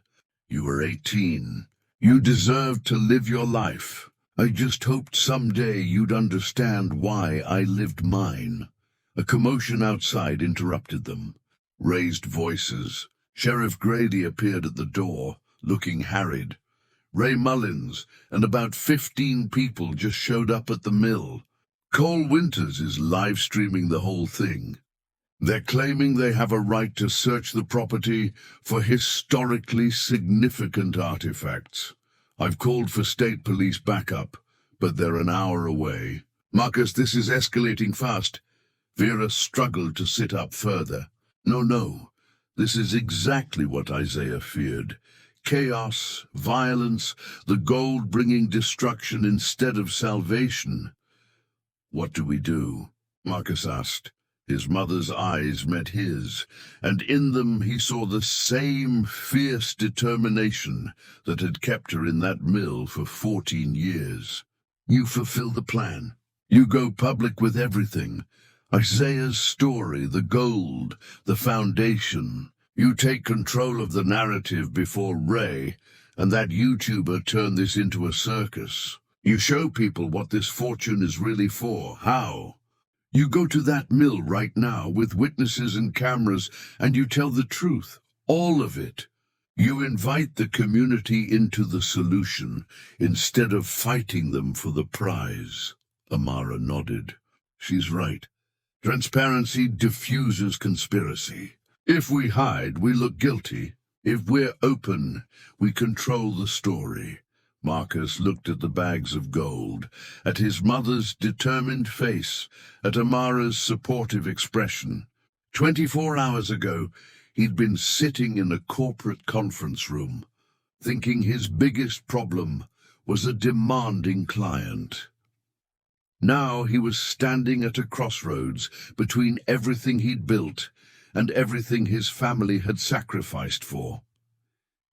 You were 18. You deserved to live your life. I just hoped someday you'd understand why I lived mine. A commotion outside interrupted them. Raised voices. Sheriff Grady appeared at the door, looking harried. Ray Mullins and about 15 people just showed up at the mill. Cole Winters is live-streaming the whole thing. They're claiming they have a right to search the property for historically significant artifacts. I've called for state police backup, but they're an hour away. Marcus, this is escalating fast. Vera struggled to sit up further. No. This is exactly what Isaiah feared. Chaos, violence, the gold bringing destruction instead of salvation. What do we do? Marcus asked. His mother's eyes met his, and in them he saw the same fierce determination that had kept her in that mill for 14 years. You fulfill the plan. You go public with everything. Isaiah's story, the gold, the foundation. You take control of the narrative before Ray, and that YouTuber turned this into a circus. You show people what this fortune is really for. How? You go to that mill right now with witnesses and cameras, and you tell the truth, all of it. You invite the community into the solution instead of fighting them for the prize. Amara nodded. She's right. Transparency diffuses conspiracy. If we hide, we look guilty. If we're open, we control the story. Marcus looked at the bags of gold, at his mother's determined face, at Amara's supportive expression. 24 hours ago, he'd been sitting in a corporate conference room, thinking his biggest problem was a demanding client. Now he was standing at a crossroads between everything he'd built and everything his family had sacrificed for.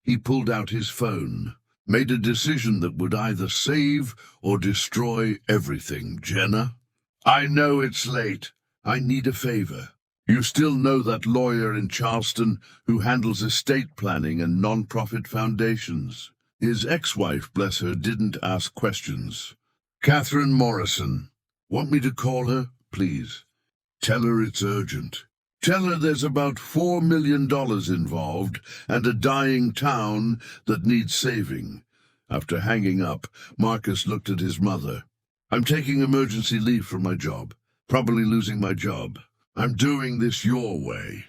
He pulled out his phone, made a decision that would either save or destroy everything. Jenna, I know it's late. I need a favor. You still know that lawyer in Charleston who handles estate planning and non-profit foundations? His ex-wife, bless her, didn't ask questions. Catherine Morrison. Want me to call her, please? Tell her it's urgent. Tell her there's about $4 million involved and a dying town that needs saving. After hanging up, Marcus looked at his mother. I'm taking emergency leave from my job. Probably losing my job. I'm doing this your way.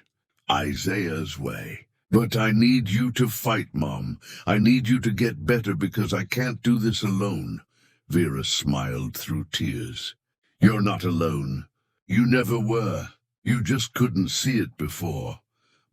Isaiah's way. But I need you to fight, Mom. I need you to get better because I can't do this alone. Vera smiled through tears. You're not alone. You never were. You just couldn't see it before.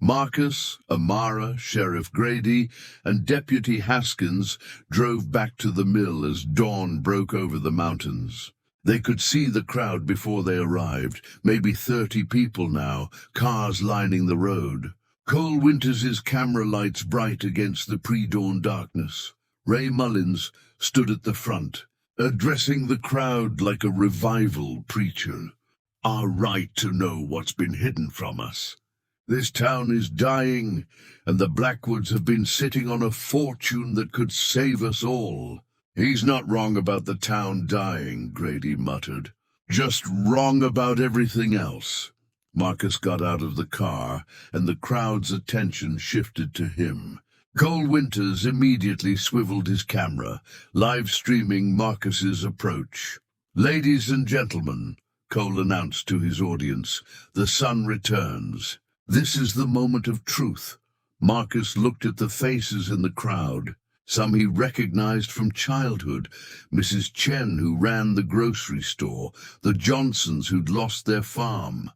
Marcus, Amara, Sheriff Grady, and Deputy Haskins drove back to the mill as dawn broke over the mountains. They could see the crowd before they arrived, maybe 30 people now, cars lining the road. Cole Winters's camera lights bright against the pre-dawn darkness. Ray Mullins stood at the front, addressing the crowd like a revival preacher. Our right to know what's been hidden from us. This town is dying, and the Blackwoods have been sitting on a fortune that could save us all. He's not wrong about the town dying, Grady muttered. Just wrong about everything else. Marcus got out of the car, and the crowd's attention shifted to him. Cole Winters immediately swiveled his camera, live-streaming Marcus's approach. Ladies and gentlemen, Cole announced to his audience, the sun returns. This is the moment of truth. Marcus looked at the faces in the crowd. Some he recognized from childhood, Mrs. Chen, who ran the grocery store, the Johnsons who'd lost their farm,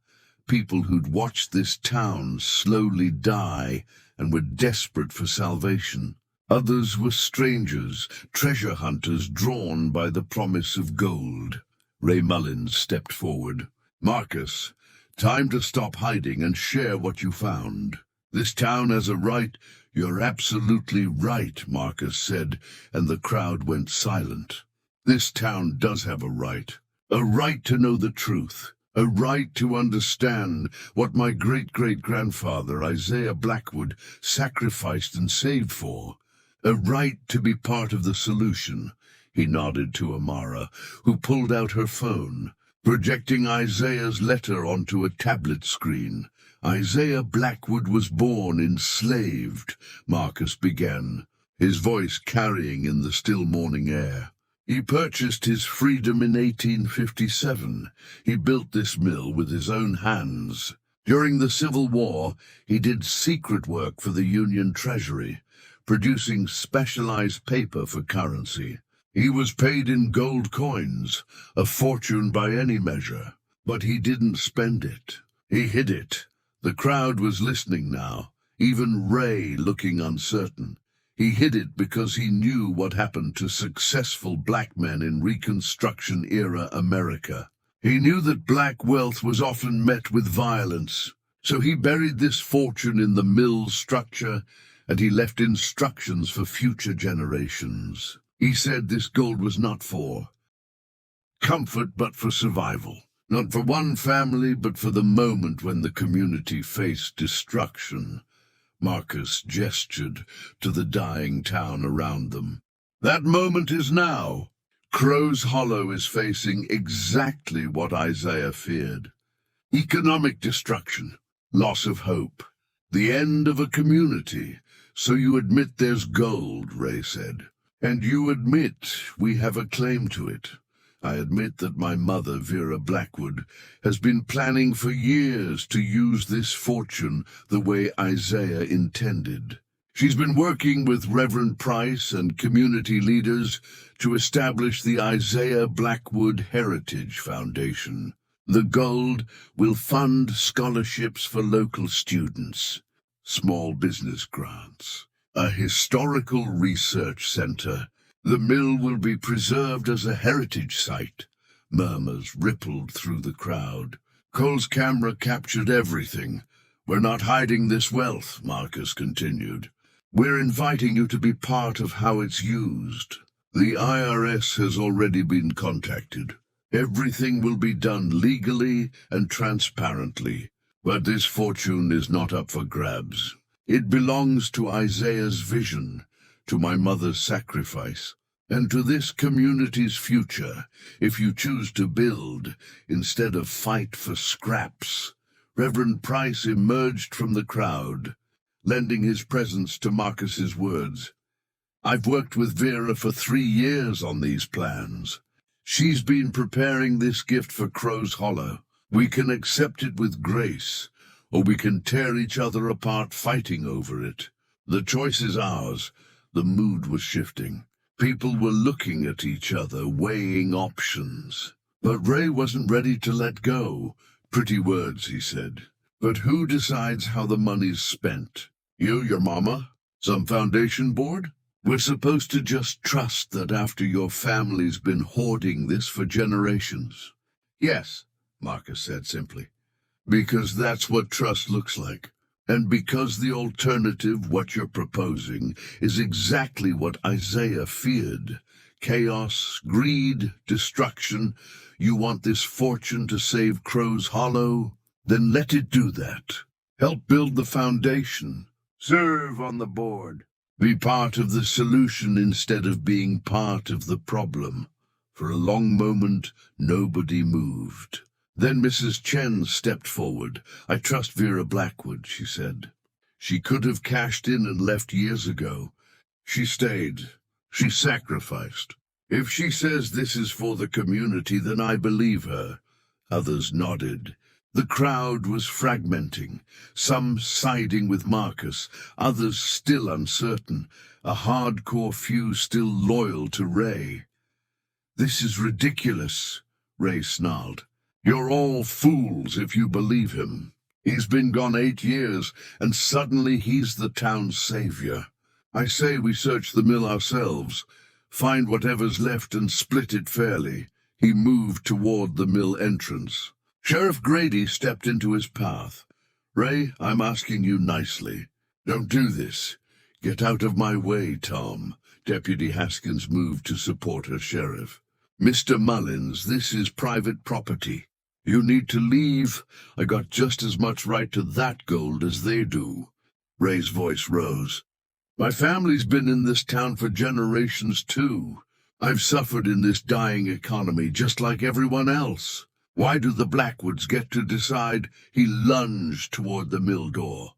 people who'd watched this town slowly die and were desperate for salvation. Others were strangers, treasure hunters drawn by the promise of gold. Ray Mullins stepped forward. Marcus, time to stop hiding and share what you found. This town has a right. You're absolutely right, Marcus said, and the crowd went silent. This town does have a right to know the truth, a right to understand what my great-great-grandfather, Isaiah Blackwood, sacrificed and saved for, a right to be part of the solution. He nodded to Amara, who pulled out her phone, projecting Isaiah's letter onto a tablet screen. Isaiah Blackwood was born enslaved, Marcus began, his voice carrying in the still morning air. He purchased his freedom in 1857. He built this mill with his own hands. During the Civil War, he did secret work for the Union Treasury, producing specialized paper for currency. He was paid in gold coins, a fortune by any measure, but he didn't spend it. He hid it. The crowd was listening now, even Ray looking uncertain. He hid it because he knew what happened to successful black men in Reconstruction-era America. He knew that black wealth was often met with violence, so he buried this fortune in the mill's structure, and he left instructions for future generations. He said this gold was not for comfort, but for survival. Not for one family, but for the moment when the community faced destruction. Marcus gestured to the dying town around them. That moment is now. Crow's Hollow is facing exactly what Isaiah feared. Economic destruction, loss of hope, the end of a community. So you admit there's gold, Ray said. And you admit we have a claim to it. I admit that my mother, Vera Blackwood, has been planning for years to use this fortune the way Isaiah intended. She's been working with Reverend Price and community leaders to establish the Isaiah Blackwood Heritage Foundation. The gold will fund scholarships for local students, small business grants, a historical research center. The mill will be preserved as a heritage site. Murmurs rippled through the crowd. Cole's camera captured everything. We're not hiding this wealth, Marcus continued. We're inviting you to be part of how it's used. The IRS has already been contacted. Everything will be done legally and transparently. But this fortune is not up for grabs. It belongs to Isaiah's vision, to my mother's sacrifice, and to this community's future, if you choose to build instead of fight for scraps. Reverend Price emerged from the crowd, lending his presence to Marcus's words. I've worked with Vera for 3 years on these plans. She's been preparing this gift for Crow's Hollow. We can accept it with grace, or we can tear each other apart fighting over it. The choice is ours. The mood was shifting. People were looking at each other, weighing options. But Ray wasn't ready to let go. Pretty words, he said. But who decides how the money's spent? You, your mama? Some foundation board? We're supposed to just trust that after your family's been hoarding this for generations. Yes, Marcus said simply. Because that's what trust looks like. And because the alternative, what you're proposing, is exactly what Isaiah feared. Chaos, greed, destruction. You want this fortune to save Crow's Hollow? Then let it do that. Help build the foundation. Serve on the board. Be part of the solution instead of being part of the problem. For a long moment, nobody moved. Then Mrs. Chen stepped forward. I trust Vera Blackwood, she said. She could have cashed in and left years ago. She stayed. She sacrificed. If she says this is for the community, then I believe her. Others nodded. The crowd was fragmenting, some siding with Marcus, others still uncertain, a hardcore few still loyal to Ray. This is ridiculous, Ray snarled. You're all fools if you believe him. He's been gone 8 years, and suddenly he's the town's savior. I say we search the mill ourselves, find whatever's left and split it fairly. He moved toward the mill entrance. Sheriff Grady stepped into his path. Ray, I'm asking you nicely. Don't do this. Get out of my way, Tom. Deputy Haskins moved to support her sheriff. Mr. Mullins, this is private property. You need to leave. I got just as much right to that gold as they do. Ray's voice rose. My family's been in this town for generations, too. I've suffered in this dying economy just like everyone else. Why do the Blackwoods get to decide? He lunged toward the mill door.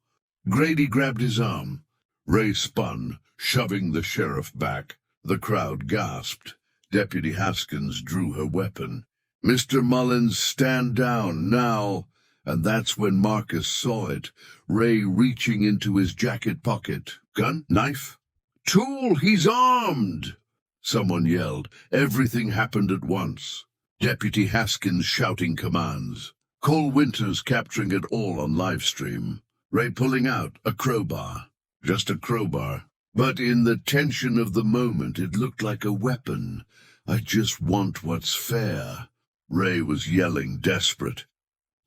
Grady grabbed his arm. Ray spun, shoving the sheriff back. The crowd gasped. Deputy Haskins drew her weapon. Mr. Mullins, stand down now. And that's when Marcus saw it. Ray reaching into his jacket pocket. Gun? Knife? Tool! He's armed! Someone yelled. Everything happened at once. Deputy Haskins shouting commands. Cole Winters capturing it all on live stream. Ray pulling out a crowbar. Just a crowbar. But in the tension of the moment, it looked like a weapon. I just want what's fair. Ray was yelling, desperate.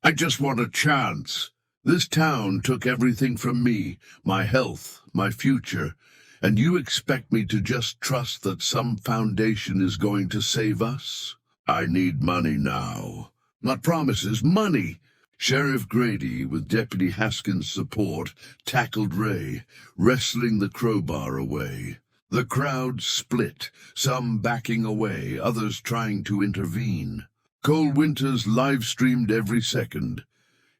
I just want a chance. This town took everything from me, my health, my future, and you expect me to just trust that some foundation is going to save us? I need money now. Not promises, money. Sheriff Grady, with Deputy Haskins' support, tackled Ray, wrestling the crowbar away. The crowd split, some backing away, others trying to intervene. Cole Winters live-streamed every second,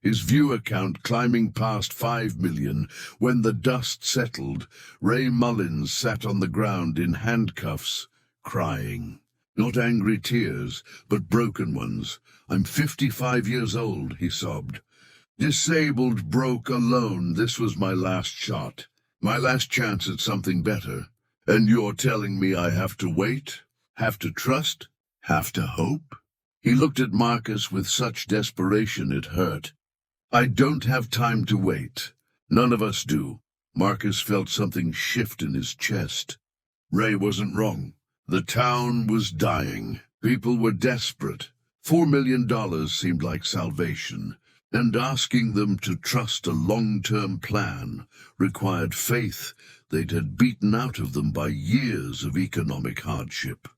his viewer count climbing past 5 million. When the dust settled, Ray Mullins sat on the ground in handcuffs, crying. Not angry tears, but broken ones. I'm 55 years old, he sobbed. Disabled, broke, alone. This was my last shot. My last chance at something better. And you're telling me I have to wait? Have to trust? Have to hope? He looked at Marcus with such desperation it hurt. I don't have time to wait. None of us do. Marcus felt something shift in his chest. Ray wasn't wrong. The town was dying. People were desperate. $4 million seemed like salvation, and asking them to trust a long-term plan required faith they'd had beaten out of them by years of economic hardship.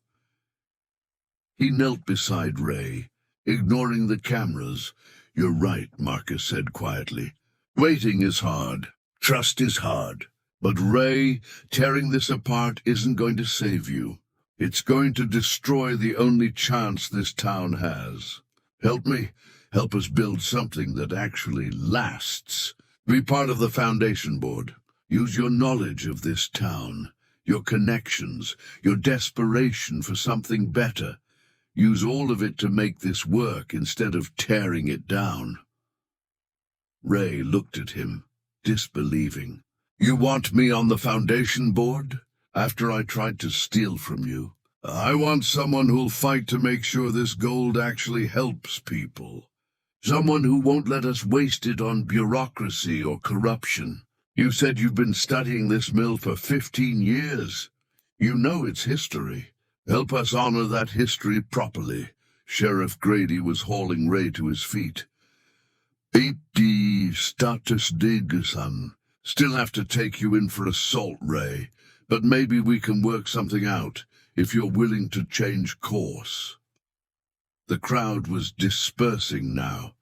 He knelt beside Ray, ignoring the cameras. You're right, Marcus said quietly. Waiting is hard. Trust is hard. But Ray, tearing this apart isn't going to save you. It's going to destroy the only chance this town has. Help me. Help us build something that actually lasts. Be part of the foundation board. Use your knowledge of this town, your connections, your desperation for something better. Use all of it to make this work instead of tearing it down. Ray looked at him, disbelieving. You want me on the foundation board? After I tried to steal from you? I want someone who'll fight to make sure this gold actually helps people. Someone who won't let us waste it on bureaucracy or corruption. You said you've been studying this mill for 15 years. You know its history. Help us honor that history properly. Sheriff Grady was hauling Ray to his feet. "80 status dig, son. Still have to take you in for assault, Ray. But maybe we can work something out, if you're willing to change course." The crowd was dispersing now,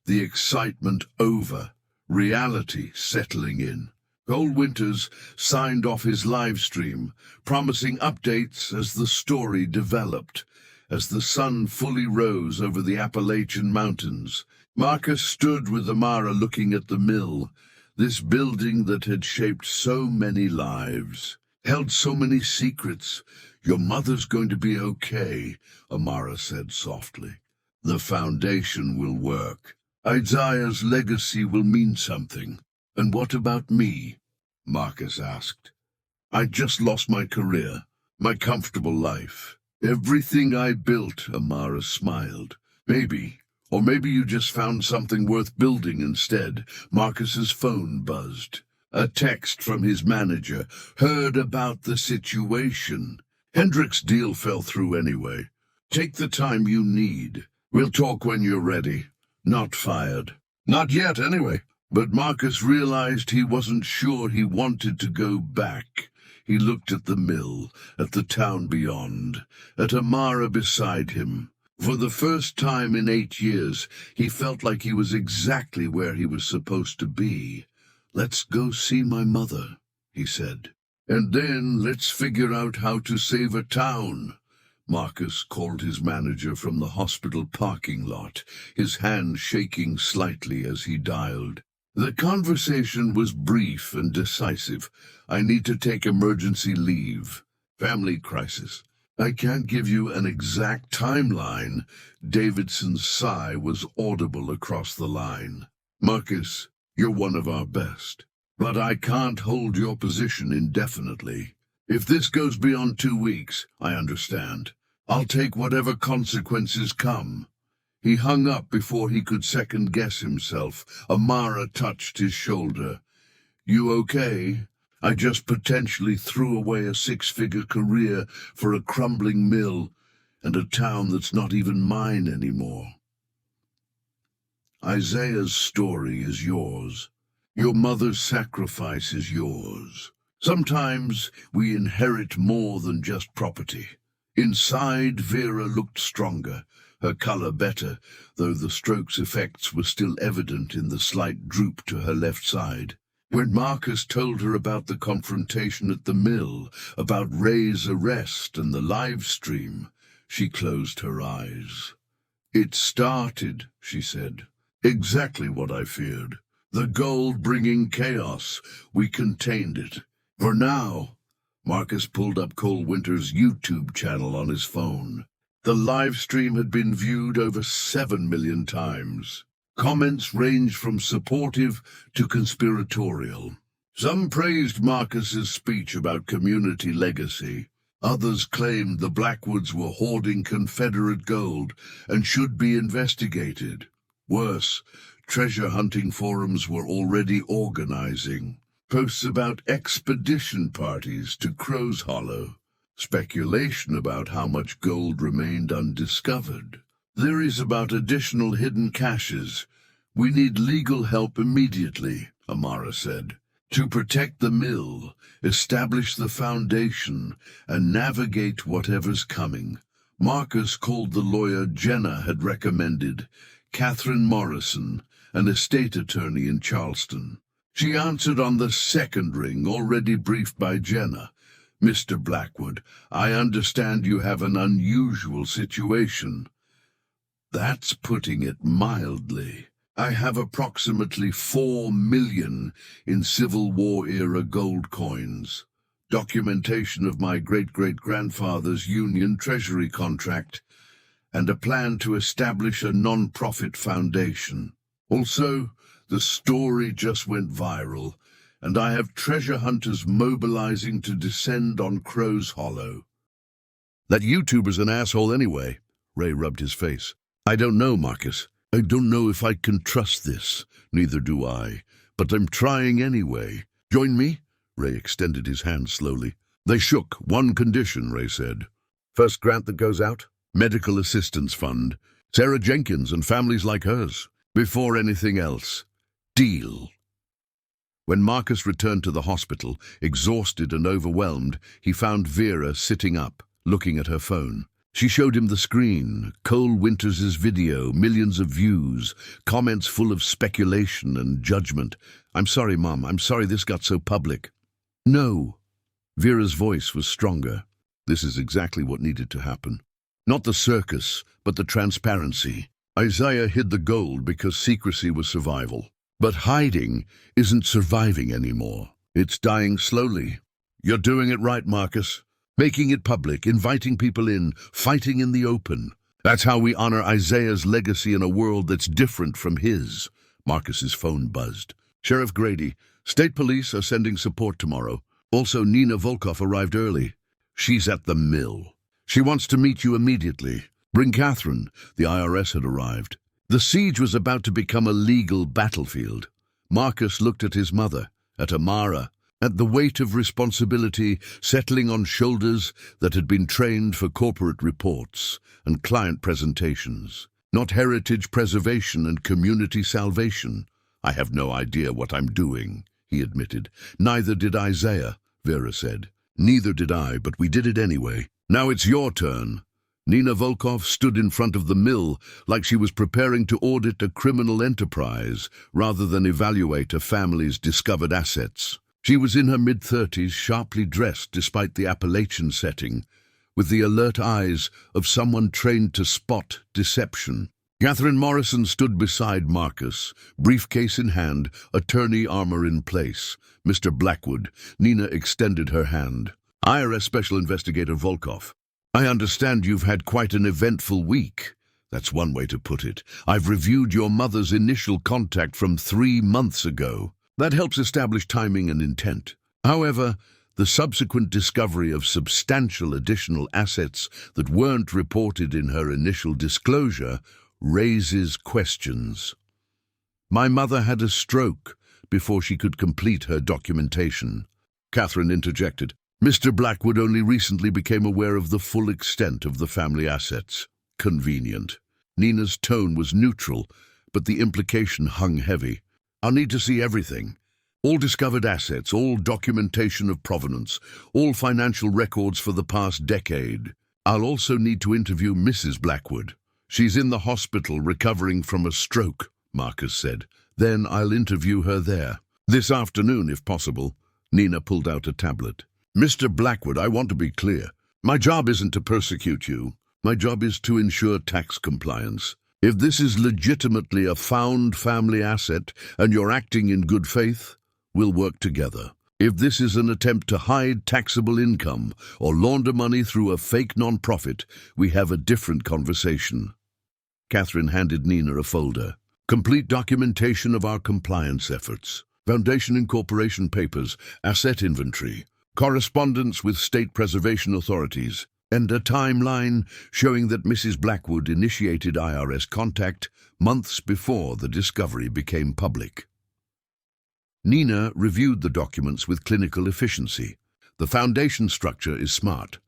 the excitement over, reality settling in. Cole Winters signed off his live stream, promising updates as the story developed. As the sun fully rose over the Appalachian Mountains, Marcus stood with Amara looking at the mill, this building that had shaped so many lives, held so many secrets. Your mother's going to be okay, Amara said softly. The foundation will work. Isaiah's legacy will mean something. And what about me? Marcus asked. I just lost my career, my comfortable life. Everything I built, Amara smiled. Maybe, or maybe you just found something worth building instead. Marcus's phone buzzed. A text from his manager. Heard about the situation. Hendrick's deal fell through anyway. Take the time you need. We'll talk when you're ready. Not fired. Not yet, anyway. But Marcus realized he wasn't sure he wanted to go back. He looked at the mill, at the town beyond, at Amara beside him. For the first time in 8 years, he felt like he was exactly where he was supposed to be. Let's go see my mother, he said. And then let's figure out how to save a town. Marcus called his manager from the hospital parking lot, his hand shaking slightly as he dialed. The conversation was brief and decisive. I need to take emergency leave. Family crisis. I can't give you an exact timeline. Davidson's sigh was audible across the line. Marcus, you're one of our best. But I can't hold your position indefinitely. If this goes beyond 2 weeks, I understand. I'll take whatever consequences come. He hung up before he could second-guess himself. Amara touched his shoulder. You okay? I just potentially threw away a 6-figure career for a crumbling mill and a town that's not even mine anymore. Isaiah's story is yours. Your mother's sacrifice is yours. Sometimes we inherit more than just property. Inside, Vera looked stronger, her color better, though the stroke's effects were still evident in the slight droop to her left side. When Marcus told her about the confrontation at the mill, about Ray's arrest and the live stream, she closed her eyes. It started, she said. Exactly what I feared. The gold bringing chaos. We contained it. For now, Marcus pulled up Cole Winter's YouTube channel on his phone. The live stream had been viewed over 7 million times. Comments ranged from supportive to conspiratorial. Some praised Marcus's speech about community legacy. Others claimed the Blackwoods were hoarding Confederate gold and should be investigated. Worse, treasure hunting forums were already organizing posts about expedition parties to Crow's Hollow, speculation about how much gold remained undiscovered, theories about additional hidden caches. "We need legal help immediately," Amara said, "to protect the mill, establish the foundation, and navigate whatever's coming." Marcus called the lawyer Jenna had recommended, Catherine Morrison, an estate attorney in Charleston. She answered on the second ring, already briefed by Jenna. "Mr. Blackwood, I understand you have an unusual situation." "That's putting it mildly. I have approximately 4 million in Civil War-era gold coins, documentation of my great-great-grandfather's Union Treasury contract, and a plan to establish a non-profit foundation. Also, the story just went viral, and I have treasure hunters mobilizing to descend on Crow's Hollow." "That YouTuber's an asshole anyway." Ray rubbed his face. "I don't know, Marcus. I don't know if I can trust this. Neither do I. But I'm trying anyway. Join me?" Ray extended his hand slowly. They shook. "One condition," Ray said. "First grant that goes out? Medical Assistance Fund. Sarah Jenkins and families like hers. Before anything else. Deal." When Marcus returned to the hospital, exhausted and overwhelmed, he found Vera sitting up, looking at her phone. She showed him the screen, Cole Winters' video, millions of views, comments full of speculation and judgment. "I'm sorry, Mom. I'm sorry this got so public." "No." Vera's voice was stronger. "This is exactly what needed to happen. Not the circus, but the transparency. Isaiah hid the gold because secrecy was survival. But hiding isn't surviving anymore. It's dying slowly. You're doing it right, Marcus. Making it public, inviting people in, fighting in the open. That's how we honor Isaiah's legacy in a world that's different from his." Marcus's phone buzzed. "Sheriff Grady, State Police are sending support tomorrow. Also, Nina Volkov arrived early. She's at the mill. She wants to meet you immediately. Bring Catherine." The IRS had arrived. The siege was about to become a legal battlefield. Marcus looked at his mother, at Amara, at the weight of responsibility settling on shoulders that had been trained for corporate reports and client presentations, not heritage preservation and community salvation. "I have no idea what I'm doing," he admitted. "Neither did Isaiah," Vera said. "Neither did I, but we did it anyway. Now it's your turn." Nina Volkov stood in front of the mill like she was preparing to audit a criminal enterprise rather than evaluate a family's discovered assets. She was in her mid-30s, sharply dressed despite the Appalachian setting, with the alert eyes of someone trained to spot deception. Catherine Morrison stood beside Marcus, briefcase in hand, attorney armor in place. "Mr. Blackwood." Nina extended her hand. "IRS Special Investigator Volkov. I understand you've had quite an eventful week." "That's one way to put it. I've reviewed your mother's initial contact from 3 months ago. That helps establish timing and intent. However, the subsequent discovery of substantial additional assets that weren't reported in her initial disclosure raises questions." "My mother had a stroke before she could complete her documentation," Catherine interjected. "Mr. Blackwood only recently became aware of the full extent of the family assets." "Convenient." Nina's tone was neutral, but the implication hung heavy. "I'll need to see everything. All discovered assets, all documentation of provenance, all financial records for the past decade. I'll also need to interview Mrs. Blackwood. She's in the hospital recovering from a stroke," Marcus said. "Then I'll interview her there. This afternoon, if possible." Nina pulled out a tablet. "Mr. Blackwood, I want to be clear. My job isn't to persecute you. My job is to ensure tax compliance. If this is legitimately a found family asset and you're acting in good faith, we'll work together. If this is an attempt to hide taxable income or launder money through a fake non-profit, we have a different conversation. Catherine handed Nina a folder. Complete documentation of our compliance efforts. Foundation incorporation papers, asset inventory, correspondence with state preservation authorities, and a timeline showing that Mrs. Blackwood initiated IRS contact months before the discovery became public. Nina reviewed the documents with clinical efficiency. The foundation structure is smart.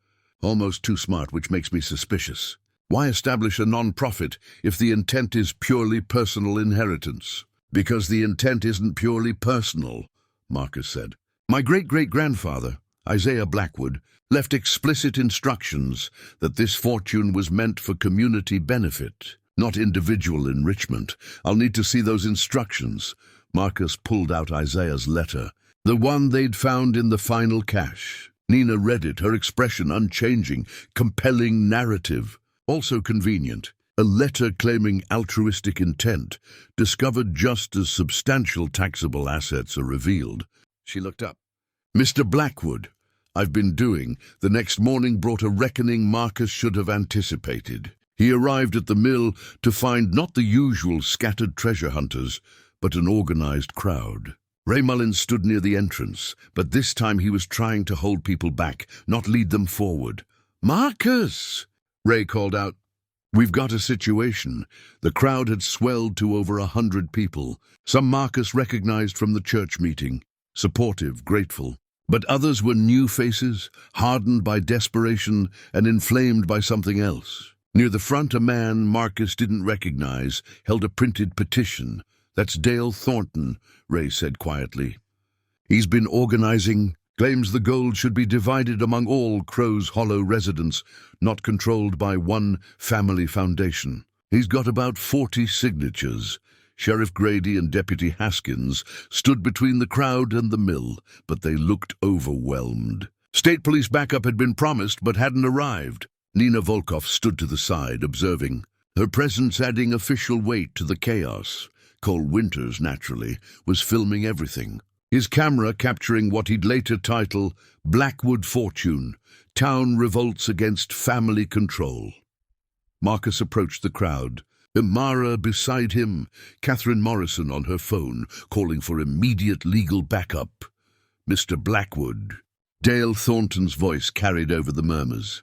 Almost too smart, which makes me suspicious. Why establish a non-profit if the intent is purely personal inheritance? Because the intent isn't purely personal, Marcus said. My great-great-grandfather, Isaiah Blackwood, left explicit instructions that this fortune was meant for community benefit, not individual enrichment. I'll need to see those instructions. Marcus pulled out Isaiah's letter, the one they'd found in the final cache. Nina read it, her expression unchanging, compelling narrative. Also convenient, a letter claiming altruistic intent, discovered just as substantial taxable assets are revealed. She looked up. Mr. Blackwood, I've been doing, the next morning brought a reckoning Marcus should have anticipated. He arrived at the mill to find not the usual scattered treasure hunters, but an organized crowd. Ray Mullins stood near the entrance, but this time he was trying to hold people back, not lead them forward. Marcus! Ray called out. We've got a situation. The crowd had swelled to over 100 people. Some Marcus recognized from the church meeting, supportive, grateful. But others were new faces, hardened by desperation and inflamed by something else. Near the front, a man Marcus didn't recognize held a printed petition. That's Dale Thornton, Ray said quietly. He's been organizing, claims the gold should be divided among all Crow's Hollow residents, not controlled by one family foundation. He's got about 40 signatures. Sheriff Grady and Deputy Haskins stood between the crowd and the mill, but they looked overwhelmed. State police backup had been promised but hadn't arrived. Nina Volkov stood to the side, observing, her presence adding official weight to the chaos. Cole Winters, naturally, was filming everything. His camera capturing what he'd later title Blackwood Fortune, Town Revolts Against Family Control. Marcus approached the crowd. Amara beside him, Catherine Morrison on her phone, calling for immediate legal backup. Mr. Blackwood. Dale Thornton's voice carried over the murmurs.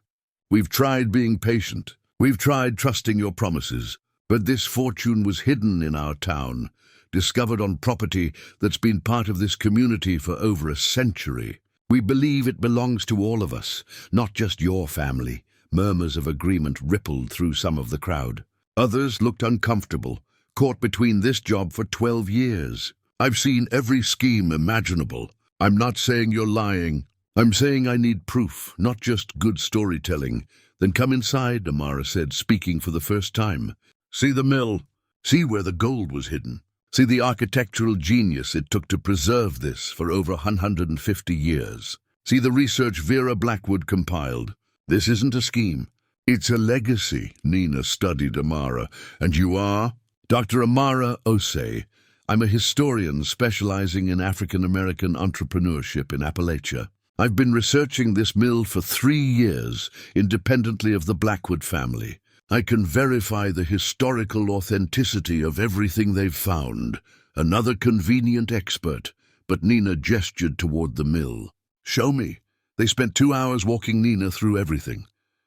We've tried being patient. We've tried trusting your promises. But this fortune was hidden in our town, discovered on property that's been part of this community for over a century. We believe it belongs to all of us, not just your family. Murmurs of agreement rippled through some of the crowd. Others looked uncomfortable, caught between this job for 12 years. I've seen every scheme imaginable. I'm not saying you're lying. I'm saying I need proof, not just good storytelling. Then come inside, Amara said, speaking for the first time. See the mill. See where the gold was hidden. See the architectural genius it took to preserve this for over 150 years. See the research Vera Blackwood compiled. This isn't a scheme. It's a legacy, Nina studied Amara. And you are? Dr. Amara Osei. I'm a historian specializing in African-American entrepreneurship in Appalachia. I've been researching this mill for 3 years, independently of the Blackwood family. I can verify the historical authenticity of everything they've found. Another convenient expert, but Nina gestured toward the mill. Show me. They spent 2 hours walking Nina through everything.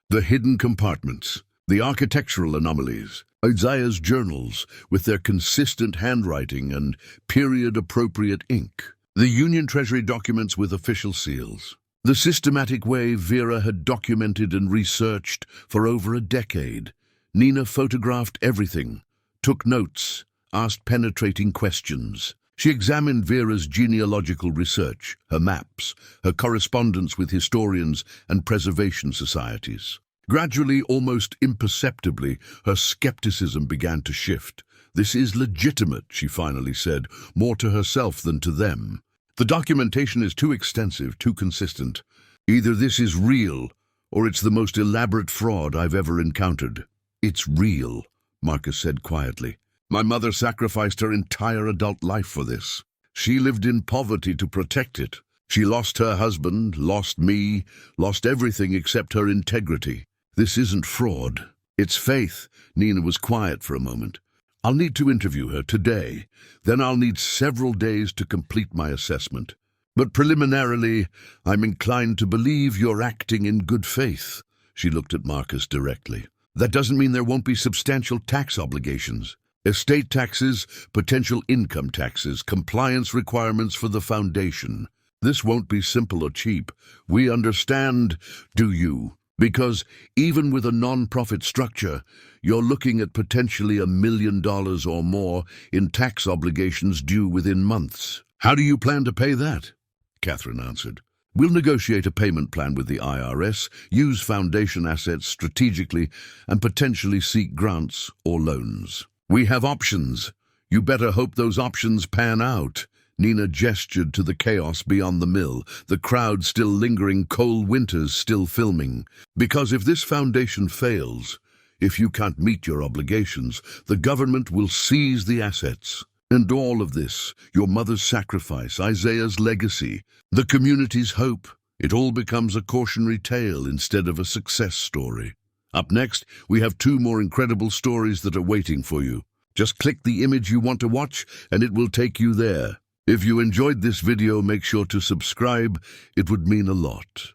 The hidden compartments, the architectural anomalies, Isaiah's journals with their consistent handwriting and period-appropriate ink, the Union Treasury documents with official seals. The systematic way Vera had documented and researched for over a decade. Nina photographed everything, took notes, asked penetrating questions. She examined Vera's genealogical research, her maps, her correspondence with historians and preservation societies. Gradually, almost imperceptibly, her skepticism began to shift. This is legitimate, she finally said, more to herself than to them. The documentation is too extensive, too consistent. Either this is real, or it's the most elaborate fraud I've ever encountered. It's real, Marcus said quietly. My mother sacrificed her entire adult life for this. She lived in poverty to protect it. She lost her husband, lost me, lost everything except her integrity. This isn't fraud. It's faith. Nina was quiet for a moment. I'll need to interview her today. Then I'll need several days to complete my assessment. But preliminarily, I'm inclined to believe you're acting in good faith. She looked at Marcus directly. That doesn't mean there won't be substantial tax obligations. Estate taxes, potential income taxes, compliance requirements for the foundation. This won't be simple or cheap. We understand, do you? Because even with a non-profit structure, you're looking at potentially $1 million or more in tax obligations due within months. How do you plan to pay that? Catherine answered. We'll negotiate a payment plan with the IRS, use foundation assets strategically, and potentially seek grants or loans. We have options. You better hope those options pan out. Nina gestured to the chaos beyond the mill, the crowd still lingering, cold winters still filming. Because if this foundation fails, if you can't meet your obligations, the government will seize the assets. And all of this, your mother's sacrifice, Isaiah's legacy, the community's hope, it all becomes a cautionary tale instead of a success story. Up next, we have 2 more incredible stories that are waiting for you. Just click the image you want to watch and it will take you there. If you enjoyed this video, make sure to subscribe. It would mean a lot.